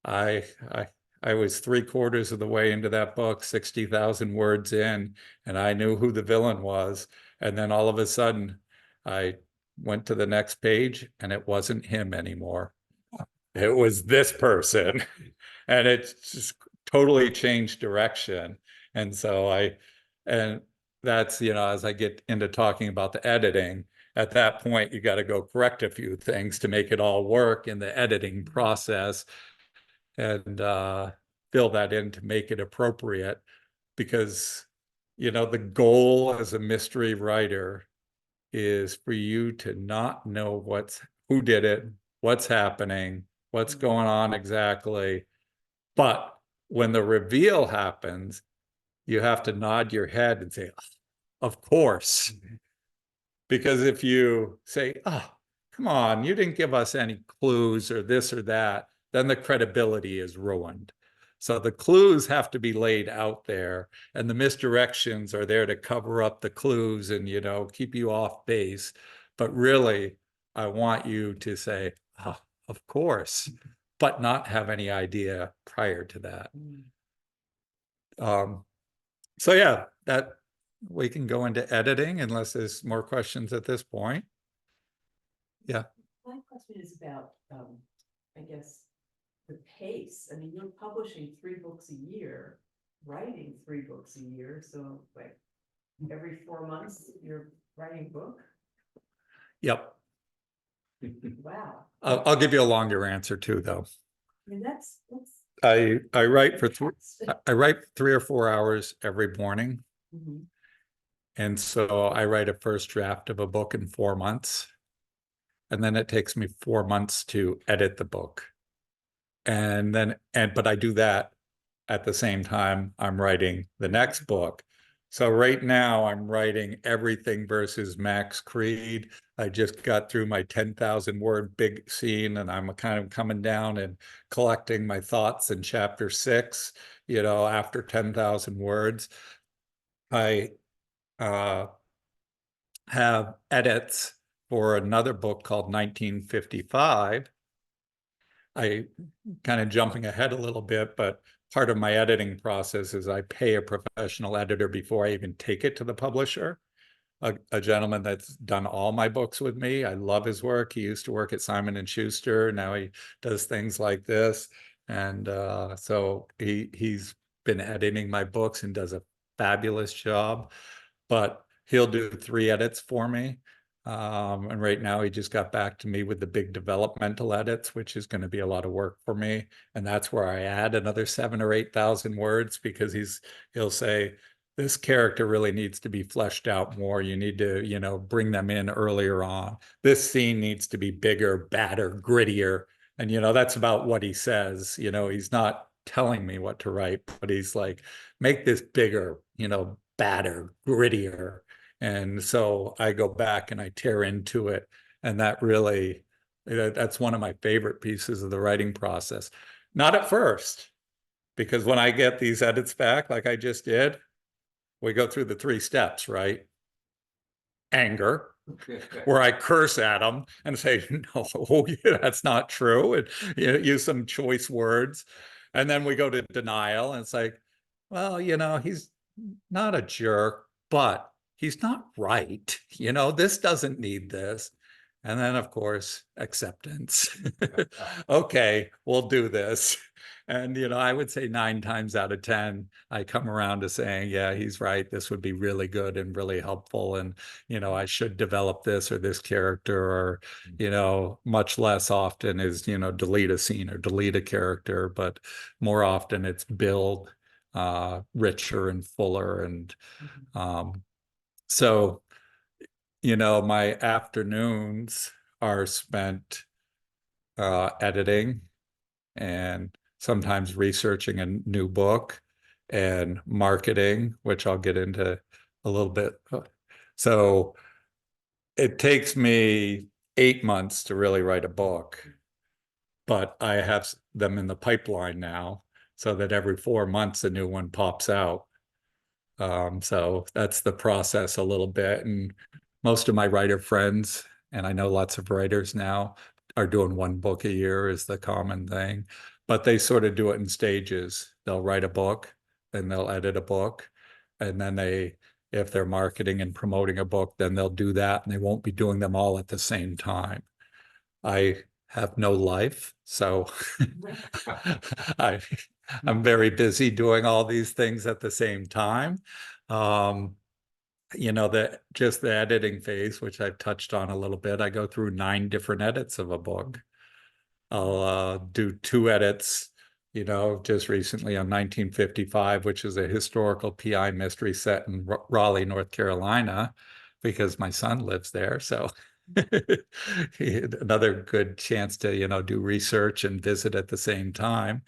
I, I, I was 3/4 of the way into that book, 60,000 words in, and I knew who the villain was. And then all of a sudden I went to the next page and it wasn't him anymore. It was this person. And it just totally changed direction. And so and that's, as I get into talking about the editing, at that point, you got to go correct a few things to make it all work in the editing process and fill that in to make it appropriate. Because, the goal as a mystery writer is for you to not know who did it, what's happening, what's going on exactly. But when the reveal happens, you have to nod your head and say, of course. Because if you say, oh, come on, you didn't give us any clues or this or that, then the credibility is ruined. So the clues have to be laid out there, and the misdirections are there to cover up the clues and, keep you off base. But really, I want you to say, oh, of course, but not have any idea prior to that. So yeah, that we can go into editing unless there's more questions at this point. Yeah. My question is about, I guess, the pace. I mean, you're publishing 3 books a year, writing 3 books a year. So like every 4 months you're writing a book? Yep. Wow. I'll give you a longer answer too, though. I mean, that's I write for I write 3 or 4 hours every morning. Mhm. And so I write a first draft of a book in 4 months. And then it takes me 4 months to edit the book. But I do that at the same time I'm writing the next book. So right now I'm writing Everything versus Max Creed. I just got through my 10,000 word big scene, and I'm kind of coming down and collecting my thoughts in chapter 6, after 10,000 words. I have edits for another book called 1955. I kind of jumping ahead a little bit, but part of my editing process is I pay a professional editor before I even take it to the publisher. A gentleman that's done all my books with me. I love his work. He used to work at Simon and Schuster. Now he does things like this. And so he's been editing my books and does a fabulous job. But he'll do 3 edits for me. And right now he just got back to me with the big developmental edits, which is going to be a lot of work for me. And that's where I add another 7,000 or 8,000 words, because he'll say, this character really needs to be fleshed out more. You need to, bring them in earlier on. This scene needs to be bigger, badder, grittier. And, that's about what he says. He's not telling me what to write, but he's like, make this bigger, badder, grittier. And so I go back and I tear into it. And that's one of my favorite pieces of the writing process. Not at first, because when I get these edits back, like I just did, we go through the 3 steps, right? Anger, where I curse at them and say, no, that's not true, and use some choice words. And then we go to denial, and it's like, well, he's not a jerk, but he's not right. This doesn't need this. And then, of course, acceptance. Okay, we'll do this. And, I would say 9 times out of 10, I come around to saying, yeah, he's right. This would be really good and really helpful. And, I should develop this or this character, or, much less often is, delete a scene or delete a character, but more often it's build richer and fuller. And so, my afternoons are spent editing and sometimes researching a new book and marketing, which I'll get into a little bit. So it takes me 8 months to really write a book, but I have them in the pipeline now so that every 4 months a new one pops out. So that's the process a little bit. And most of my writer friends, and I know lots of writers now, are doing 1 book a year is the common thing, but they sort of do it in stages. They'll write a book, then they'll edit a book, and then if they're marketing and promoting a book, then they'll do that, and they won't be doing them all at the same time. I have no life, so I'm very busy doing all these things at the same time. Just the editing phase, which I've touched on a little bit, I go through 9 different edits of a book. I'll do 2 edits, just recently on 1955, which is a historical PI mystery set in Raleigh, North Carolina, because my son lives there. So another good chance to, do research and visit at the same time.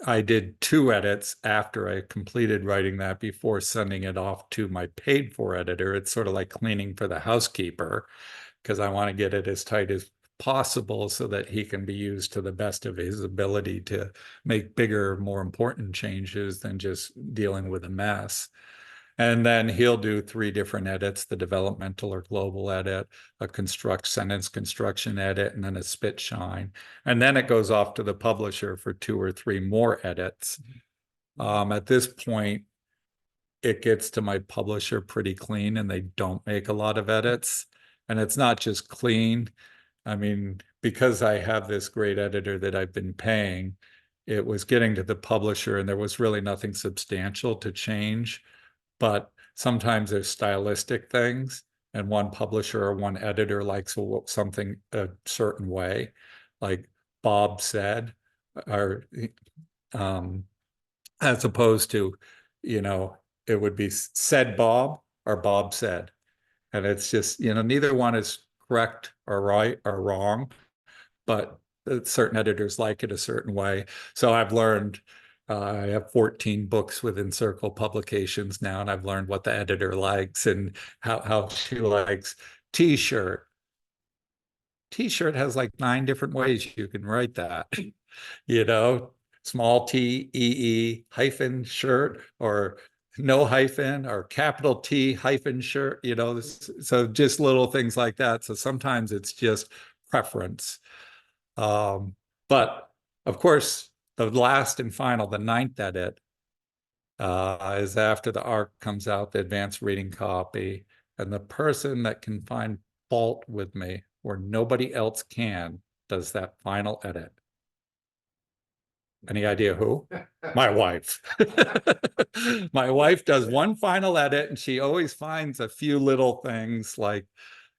I did 2 edits after I completed writing that before sending it off to my paid for editor. It's sort of like cleaning for the housekeeper, because I want to get it as tight as possible so that he can be used to the best of his ability to make bigger, more important changes than just dealing with a mess. And then he'll do 3 different edits: the developmental or global edit, a sentence construction edit, and then a spit shine. And then it goes off to the publisher for 2 or 3 more edits. At this point, it gets to my publisher pretty clean, and they don't make a lot of edits. And it's not just clean. I mean, because I have this great editor that I've been paying, it was getting to the publisher and there was really nothing substantial to change. But sometimes there's stylistic things, and one publisher or one editor likes something a certain way, like Bob said, or as opposed to, it would be said Bob or Bob said. And it's just, neither one is correct or right or wrong, but certain editors like it a certain way. So I've learned, I have 14 books within Circle Publications now, and I've learned what the editor likes and how she likes T-shirt. T-shirt has like 9 different ways you can write that, small t, e, hyphen shirt, or no hyphen, or capital T hyphen shirt, so just little things like that. So sometimes it's just preference. But of course, the last and final, the 9th edit, is after the ARC comes out, the advanced reading copy, and the person that can find fault with me where nobody else can does that final edit. Any idea who? My wife. My wife does one final edit, and she always finds a few little things, like,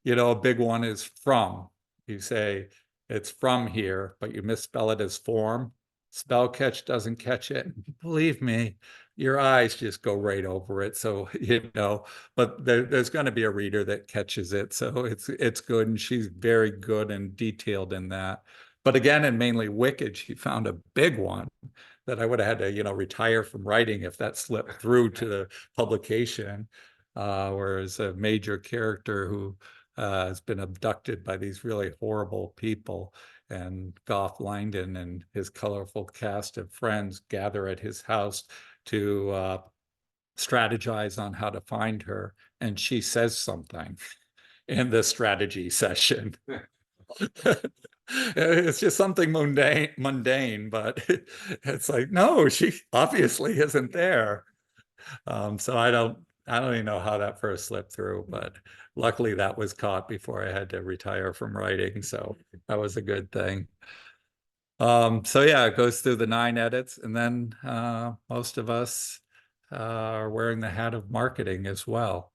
a big one is from. You say it's from here, but you misspell it as form. Spell catch doesn't catch it. Believe me, your eyes just go right over it. So, but there's going to be a reader that catches it. So it's good. And she's very good and detailed in that. But again, in Mainly Wicked, she found a big one that I would have had to, retire from writing if that slipped through to the publication. Whereas a major character who has been abducted by these really horrible people, and Gough Langdon and his colorful cast of friends gather at his house to strategize on how to find her. And she says something in the strategy session. It's just something mundane, but it's like, no, she obviously isn't there. So I don't even know how that first slipped through, but luckily that was caught before I had to retire from writing. So that was a good thing. So yeah, it goes through the 9 edits, and then most of us are wearing the hat of marketing as well.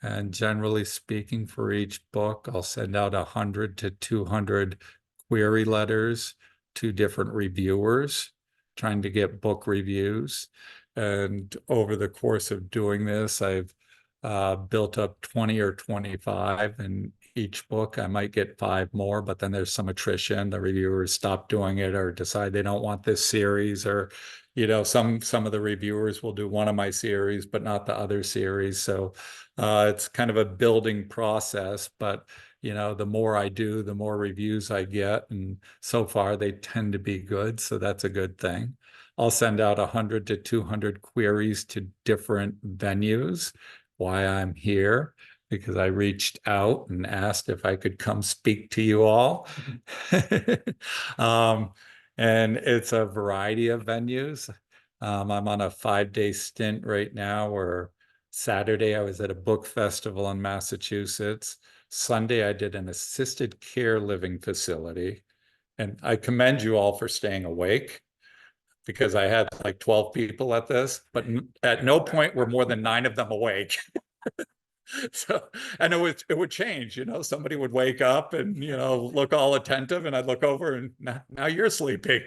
And generally speaking, for each book, I'll send out 100 to 200 query letters to different reviewers, trying to get book reviews. And over the course of doing this, I've built up 20 or 25 in each book. I might get 5 more, but then there's some attrition. The reviewers stop doing it or decide they don't want this series, or some of the reviewers will do one of my series but not the other series. So it's kind of a building process, but the more I do, the more reviews I get, and so far they tend to be good, so that's a good thing. I'll send out 100 to 200 queries to different venues. Why I'm here, because I reached out and asked if I could come speak to you all. And it's a variety of venues. I'm on a 5-day stint right now, where Saturday I was at a book festival in Massachusetts. Sunday I did an assisted care living facility. And I commend you all for staying awake, because I had like 12 people at this, but at no point were more than 9 of them awake. So, and it would change, somebody would wake up and, look all attentive, and I'd look over and now you're sleeping.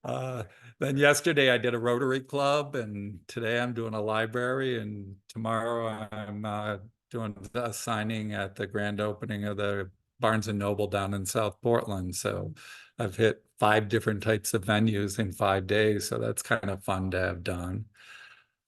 Then yesterday I did a Rotary Club, and today I'm doing a library, and tomorrow I'm doing a signing at the grand opening of the Barnes and Noble down in South Portland. So I've hit 5 different types of venues in 5 days. So that's kind of fun to have done.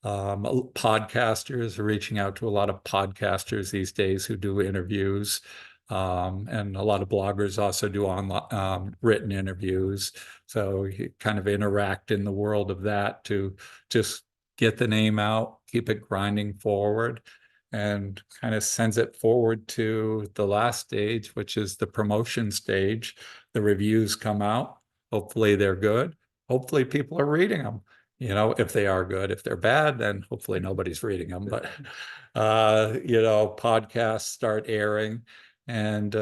Podcasters are reaching out to a lot of podcasters these days who do interviews. And a lot of bloggers also do online written interviews. So you kind of interact in the world of that to just get the name out, keep it grinding forward, and kind of sends it forward to the last stage, which is the promotion stage. The reviews come out. Hopefully they're good. Hopefully people are reading them. If they are good. If they're bad, then hopefully nobody's reading them. But podcasts start airing, and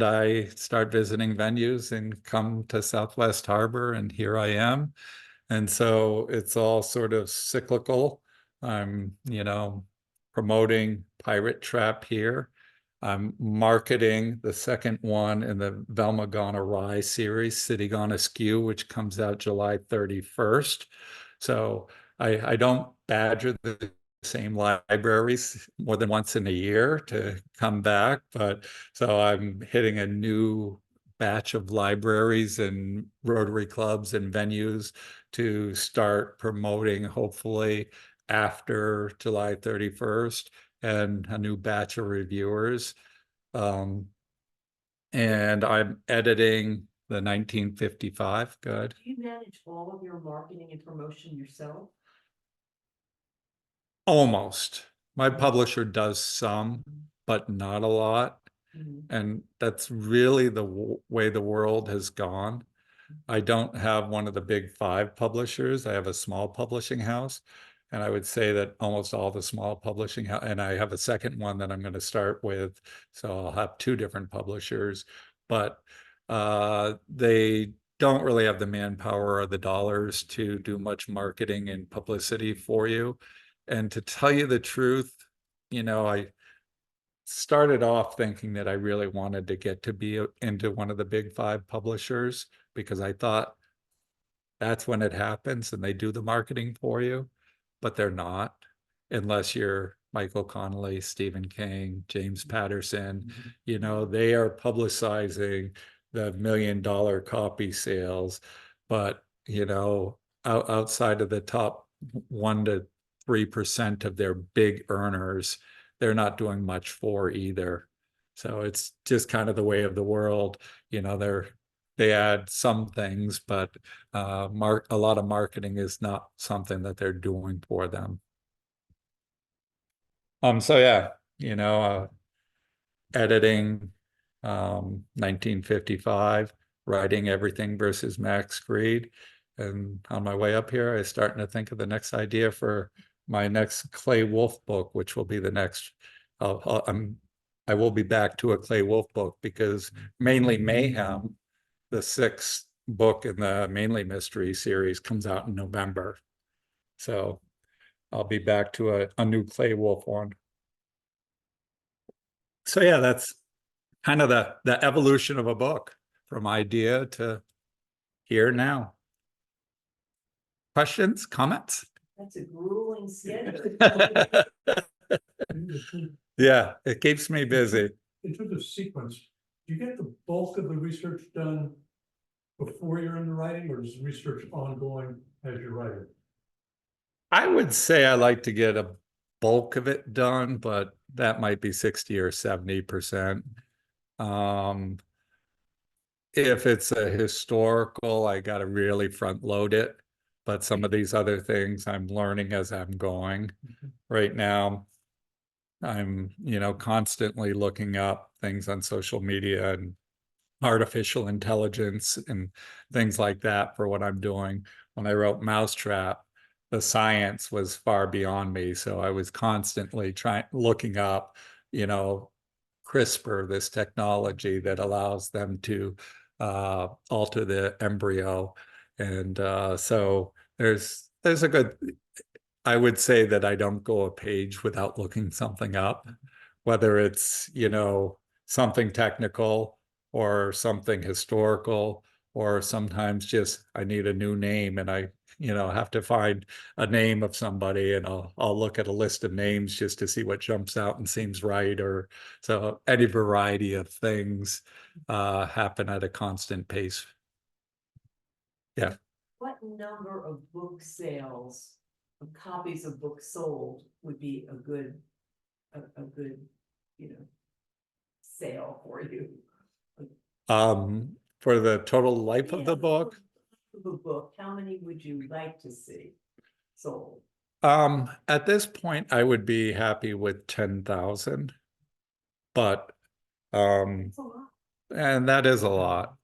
I start visiting venues and come to Southwest Harbor, and here I am. And so it's all sort of cyclical. I'm, promoting Pirate Trap here. I'm marketing the second one in the Velma Gone Awry series, City Gone Askew, which comes out July 31st. So I don't badger the same libraries more than once in a year to come back, but so I'm hitting a new batch of libraries and Rotary clubs and venues to start promoting, hopefully after July 31st, and a new batch of reviewers. And I'm editing the 1955. Good. Do you manage all of your marketing and promotion yourself? Almost. My publisher does some, but not a lot. And that's really the way the world has gone. I don't have one of the big 5 publishers. I have a small publishing house. And I would say that almost all the small publishing, and I have a second one that I'm going to start with. So I'll have 2 different publishers, but they don't really have the manpower or the dollars to do much marketing and publicity for you. And to tell you the truth, I started off thinking that I really wanted to get to be into one of the big 5 publishers, because I thought that's when it happens and they do the marketing for you, but they're not, unless you're Michael Connelly, Stephen King, James Patterson, you know, they are publicizing the $1 million copy sales, but, you know, outside of the top 1 to 3% of their big earners, they're not doing much for either. So it's just kind of the way of the world. You know, they add some things, but a lot of marketing is not something that they're doing for them. So yeah, you know, editing, 1955, writing Everything versus Max Greed. And on my way up here, I was starting to think of the next idea for my next Clay Wolfe book, which will be the next, I will be back to a Clay Wolfe book, because Mainely Mayhem, the 6th book in the Mainely Mystery series, comes out in November. So I'll be back to a new Clay Wolfe one. So yeah, that's kind of the evolution of a book, from idea to here now. Questions, comments? That's a grueling schedule. Yeah, it keeps me busy. In terms of sequence, do you get the bulk of the research done before you're in the writing, or is research ongoing as you're writing? I would say I like to get a bulk of it done, but that might be 60 or 70%. If it's a historical, I got to really front load it. But some of these other things I'm learning as I'm going. Right now, I'm, you know, constantly looking up things on social media and artificial intelligence and things like that for what I'm doing. When I wrote Mousetrap, the science was far beyond me. So I was constantly looking up, you know, CRISPR, this technology that allows them to alter the embryo. And so there's a good, I would say that I don't go a page without looking something up, whether it's, you know, something technical or something historical, or sometimes just I need a new name and I, you know, have to find a name of somebody, and I'll look at a list of names just to see what jumps out and seems right. Or so any variety of things happen at a constant pace. Yeah. What number of book sales, of copies of books sold, would be a good, you know, sale for you? For the total life of the book? The book, how many would you like to see sold? At this point, I would be happy with 10,000, but That's a lot. and that is a lot.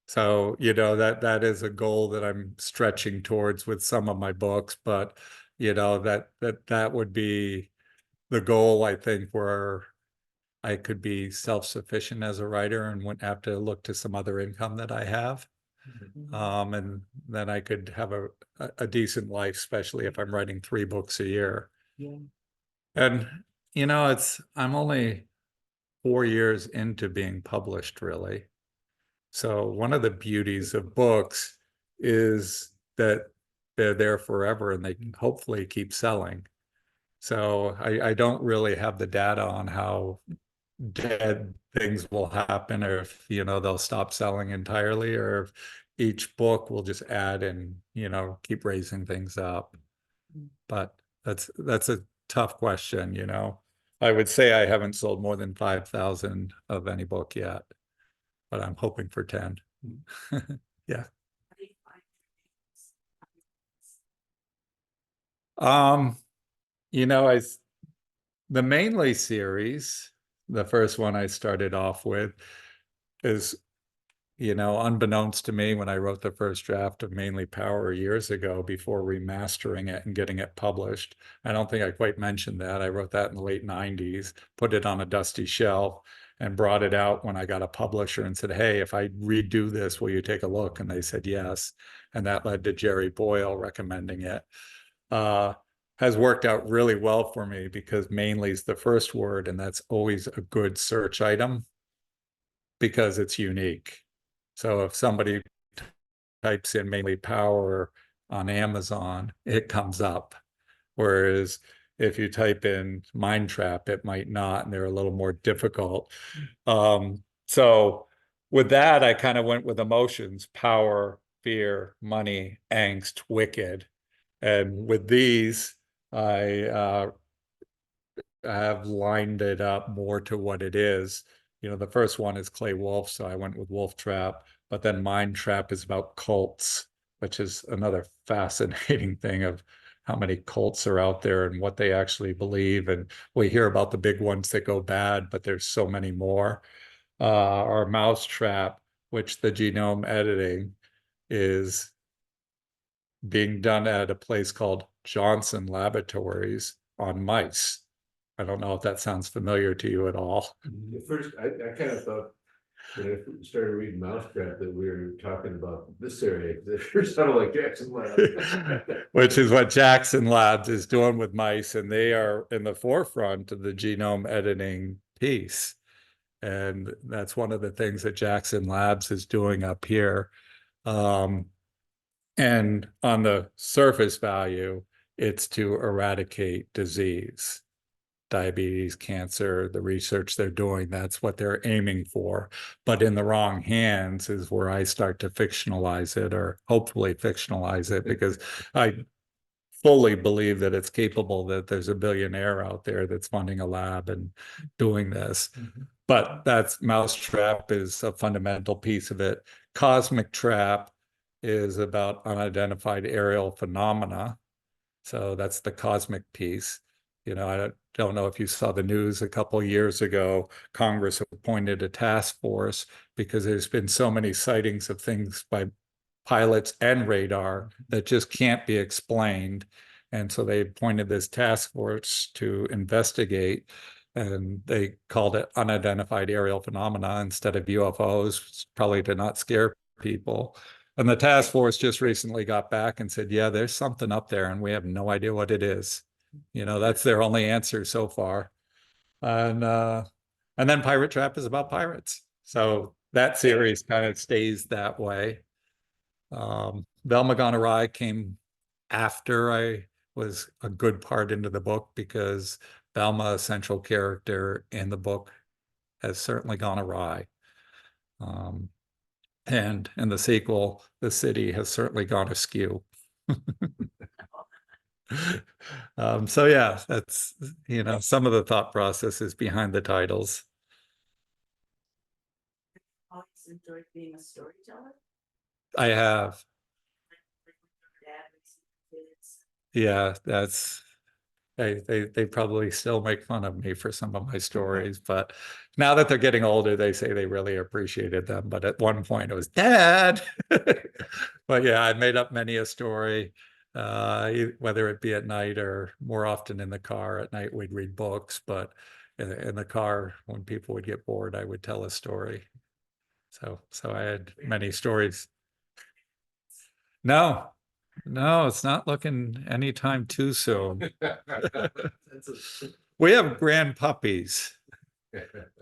So, you know, that is a goal that I'm stretching towards with some of my books, but you know, that would be the goal, I think, where I could be self-sufficient as a writer and wouldn't have to look to some other income that I have. And then I could have a decent life, especially if I'm writing 3 books a year. Yeah. And, you know, I'm only 4 years into being published, really. So one of the beauties of books is that they're there forever and they can hopefully keep selling. So I don't really have the data on how dead things will happen, or if, you know, they'll stop selling entirely, or if each book will just add and, you know, keep raising things up. But that's a tough question, you know. I would say I haven't sold more than 5,000 of any book yet, but I'm hoping for 10. Yeah. You know, the Mainely series, the first one I started off with, is, you know, unbeknownst to me, when I wrote the first draft of Mainely Power years ago before remastering it and getting it published. I don't think I quite mentioned that. I wrote that in the late 90s, put it on a dusty shelf, and brought it out when I got a publisher and said, hey, if I redo this, will you take a look? And they said yes. And that led to Jerry Boyle recommending it. Has worked out really well for me, because mainly is the first word, and that's always a good search item because it's unique. So if somebody types in Mainely Power on Amazon, it comes up. Whereas if you type in Mind Trap, it might not, and they're a little more difficult. So with that, I kind of went with emotions: power, fear, money, angst, wicked. And with these, I have lined it up more to what it is. You know, the first one is Clay Wolfe, so I went with Wolfe Trap, but then Mind Trap is about cults, which is another fascinating thing of how many cults are out there and what they actually believe. And we hear about the big ones that go bad, but there's so many more. Our Mouse Trap, which the genome editing is being done at a place called Johnson Laboratories on mice. I don't know if that sounds familiar to you at all. At first, I kind of thought when I started reading Mousetrap that we were talking about this area. It sounded like Jackson Lab. Which is what Jackson Labs is doing with mice, and they are in the forefront of the genome editing piece. And that's one of the things that Jackson Labs is doing up here. And on the surface value, it's to eradicate disease, diabetes, cancer, the research they're doing, that's what they're aiming for. But in the wrong hands is where I start to fictionalize it, or hopefully fictionalize it, because I fully believe that it's capable, that there's a billionaire out there that's funding a lab and doing this. But that's Mousetrap is a fundamental piece of it. Cosmic Trap is about unidentified aerial phenomena. So that's the cosmic piece. You know, I don't know if you saw the news a couple of years ago, Congress appointed a task force because there's been so many sightings of things by pilots and radar that just can't be explained. And so they appointed this task force to investigate, and they called it unidentified aerial phenomena instead of UFOs, probably to not scare people. And the task force just recently got back and said, yeah, there's something up there and we have no idea what it is. You know, that's their only answer so far. And then Pirate Trap is about pirates. So that series kind of stays that way. Velma Gone Awry came after I was a good part into the book, because Velma, a central character in the book, has certainly gone awry. And in the sequel, the city has certainly gone askew. So yeah, that's, you know, some of the thought processes behind the titles. Always enjoyed being a storyteller. I have, Dad raising kids. yeah, that's, they probably still make fun of me for some of my stories, but now that they're getting older, they say they really appreciated them. But at one point it was Dad. But yeah, I made up many a story, whether it be at night or more often in the car. At night we'd read books, but in the car, when people would get bored, I would tell a story. So I had many stories. No, it's not looking anytime too soon. We have grand puppies.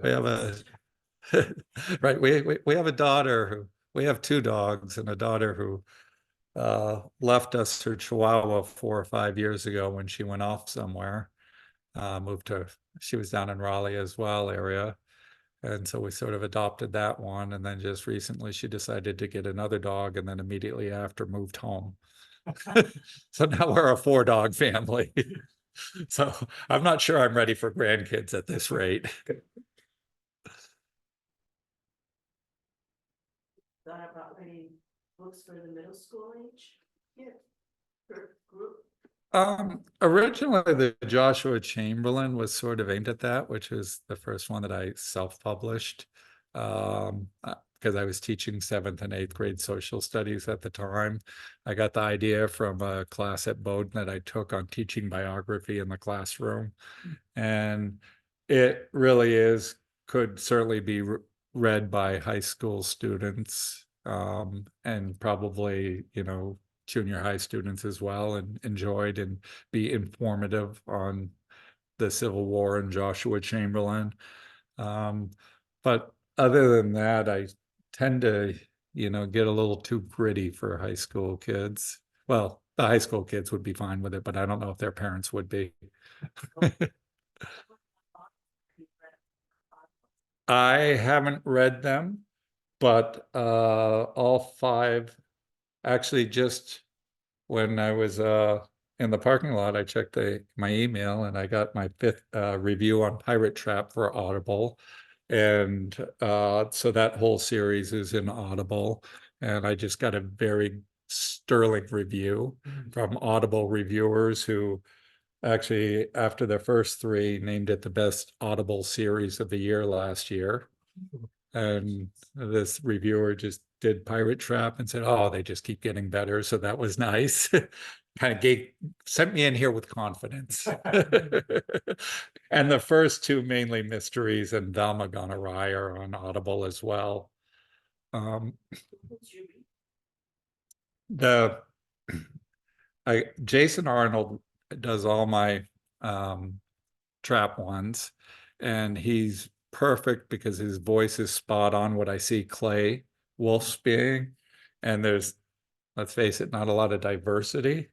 We have a right. We have a daughter who, we have two dogs and a daughter who left us her Chihuahua 4 or 5 years ago when she went off somewhere. Moved to, she was down in Raleigh as well area. And so we sort of adopted that one. And then just recently she decided to get another dog, and then immediately after moved home. So now we're a 4-dog family. So I'm not sure I'm ready for grandkids at this rate. Thought about writing books for the middle school age? Yeah. Group. Originally the Joshua Chamberlain was sort of aimed at that, which was the first one that I self-published, because I was teaching 7th and 8th grade social studies at the time. I got the idea from a class at Bowdoin that I took on teaching biography in the classroom. And it really is, could certainly be read by high school students, and probably, you know, junior high students as well, and enjoyed and be informative on the Civil War and Joshua Chamberlain. But other than that, I tend to, you know, get a little too gritty for high school kids. Well, the high school kids would be fine with it, but I don't know if their parents would be. I haven't read them, but all five, actually just when I was in the parking lot, I checked my email and I got my 5th review on Pirate Trap for Audible. And so that whole series is in Audible. And I just got a very sterling review from Audible reviewers who actually, after the first 3, named it the best Audible series of the year last year. And this reviewer just did Pirate Trap and said, oh, they just keep getting better. So that was nice. Kind of sent me in here with confidence. And the first 2, Mainely Mysteries and Velma Gone Awry, are on Audible as well. Jason Arnold does all my trap ones, and he's perfect because his voice is spot on what I see Clay Wolfe being. And there's, let's face it, not a lot of diversity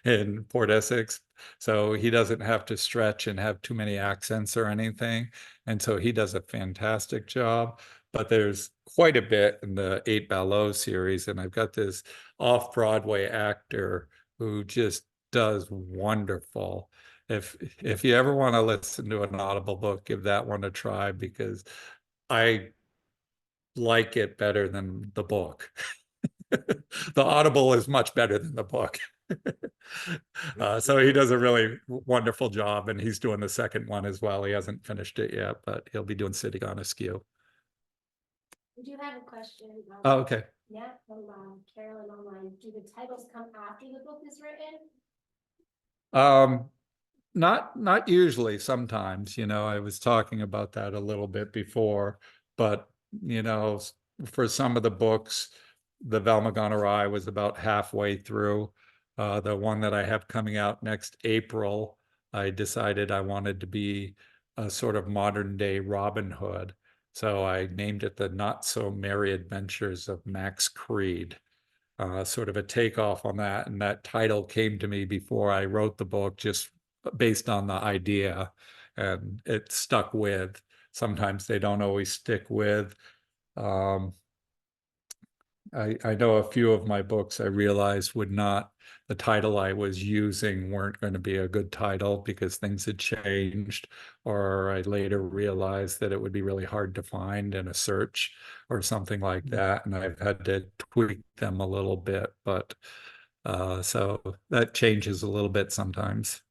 in Port Essex. So he doesn't have to stretch and have too many accents or anything. And so he does a fantastic job. But there's quite a bit in the 8 Ballow series. And I've got this off-Broadway actor who just does wonderful. If you ever want to listen to an Audible book, give that one a try, because I like it better than the book. The Audible is much better than the book. So he does a really wonderful job, and he's doing the second one as well. He hasn't finished it yet, but he'll be doing Gone Askew. I do have a question. Oh, okay. Yeah, from Carolyn online. Do the titles come after the book is written? Not usually. Sometimes, I was talking about that a little bit before, but for some of the books, the Velma Gone Awry was about halfway through. The one that I have coming out next April, I decided I wanted to be a sort of modern day Robin Hood. So I named it The Not So Merry Adventures of Max Creed. Sort of a takeoff on that. And that title came to me before I wrote the book, just based on the idea, and it stuck with. Sometimes they don't always stick with. I know a few of my books I realized the title I was using weren't going to be a good title because things had changed, or I later realized that it would be really hard to find in a search or something like that, and I've had to tweak them a little bit, but so that changes a little bit sometimes.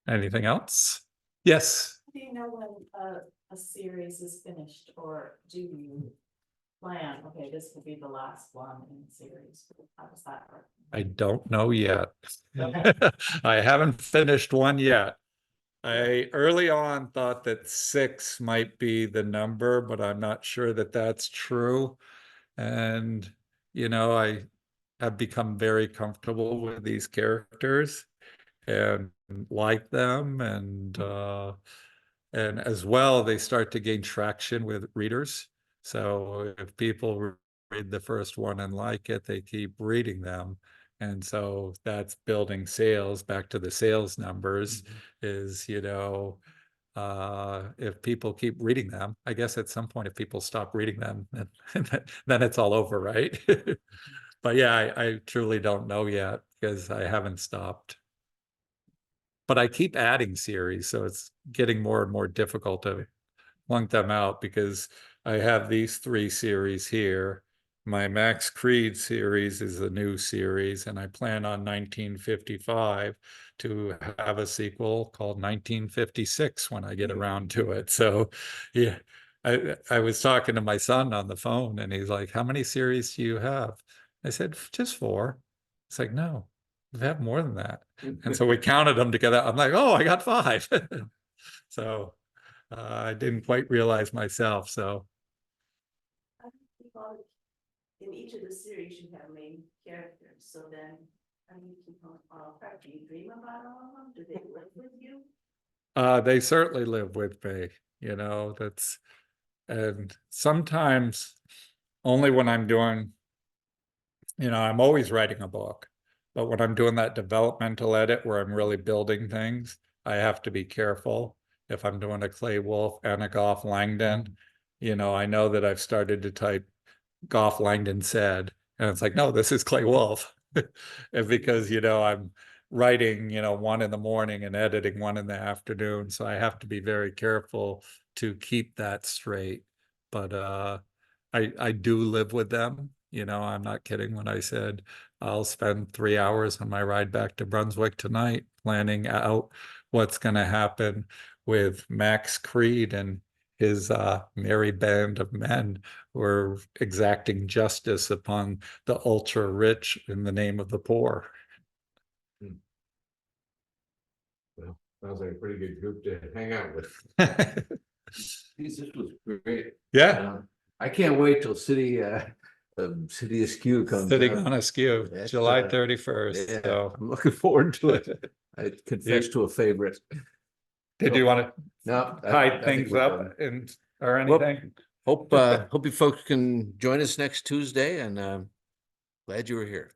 Anything else? Yes. Do you know when a series is finished, or do you plan, okay, this will be the last one in the series? How does that work? I don't know yet. I haven't finished one yet. I early on thought that 6 might be the number, but I'm not sure that that's true. And, I have become very comfortable with these characters and like them. And as well, they start to gain traction with readers. So if people read the first one and like it, they keep reading them. And so that's building sales. Back to the sales numbers is, if people keep reading them, I guess at some point, if people stop reading them, then it's all over, right? But yeah, I truly don't know yet because I haven't stopped. But I keep adding series, so it's getting more and more difficult to plunk them out because I have these 3 series here. My Max Creed series is a new series, and I plan on 1955 to have a sequel called 1956 when I get around to it. So, yeah, I was talking to my son on the phone, and he's like, "How many series do you have?" I said, "Just 4." It's like, "No, we have more than that." And so we counted them together. I'm like, "Oh, I got 5." So I didn't quite realize myself. So In each of the series, you have main characters. So then, how do you keep on track? Do you dream about all of them? Do they live with you? they certainly live with me. And sometimes only when I'm doing, I'm always writing a book, but when I'm doing that developmental edit where I'm really building things, I have to be careful. If I'm doing a Clay Wolfe and a Goff Langdon, I know that I've started to type Goff Langdon said, and it's like, no, this is Clay Wolfe. And because, I'm writing, 1 in the morning and editing 1 in the afternoon. So I have to be very careful to keep that straight. But I do live with them. I'm not kidding when I said I'll spend 3 hours on my ride back to Brunswick tonight planning out what's going to happen with Max Creed and his merry band of men who are exacting justice upon the ultra rich in the name of the poor. Well, sounds like a pretty good group to hang out with. This was great. Yeah, I can't wait till City Askew comes sitting out. on Askew, That's, July uh, 31st. Yeah, So I'm looking forward to it. I confess to a favorite. did you want to No, hide things up or anything? Hope you folks can join us next Tuesday, and glad you were here.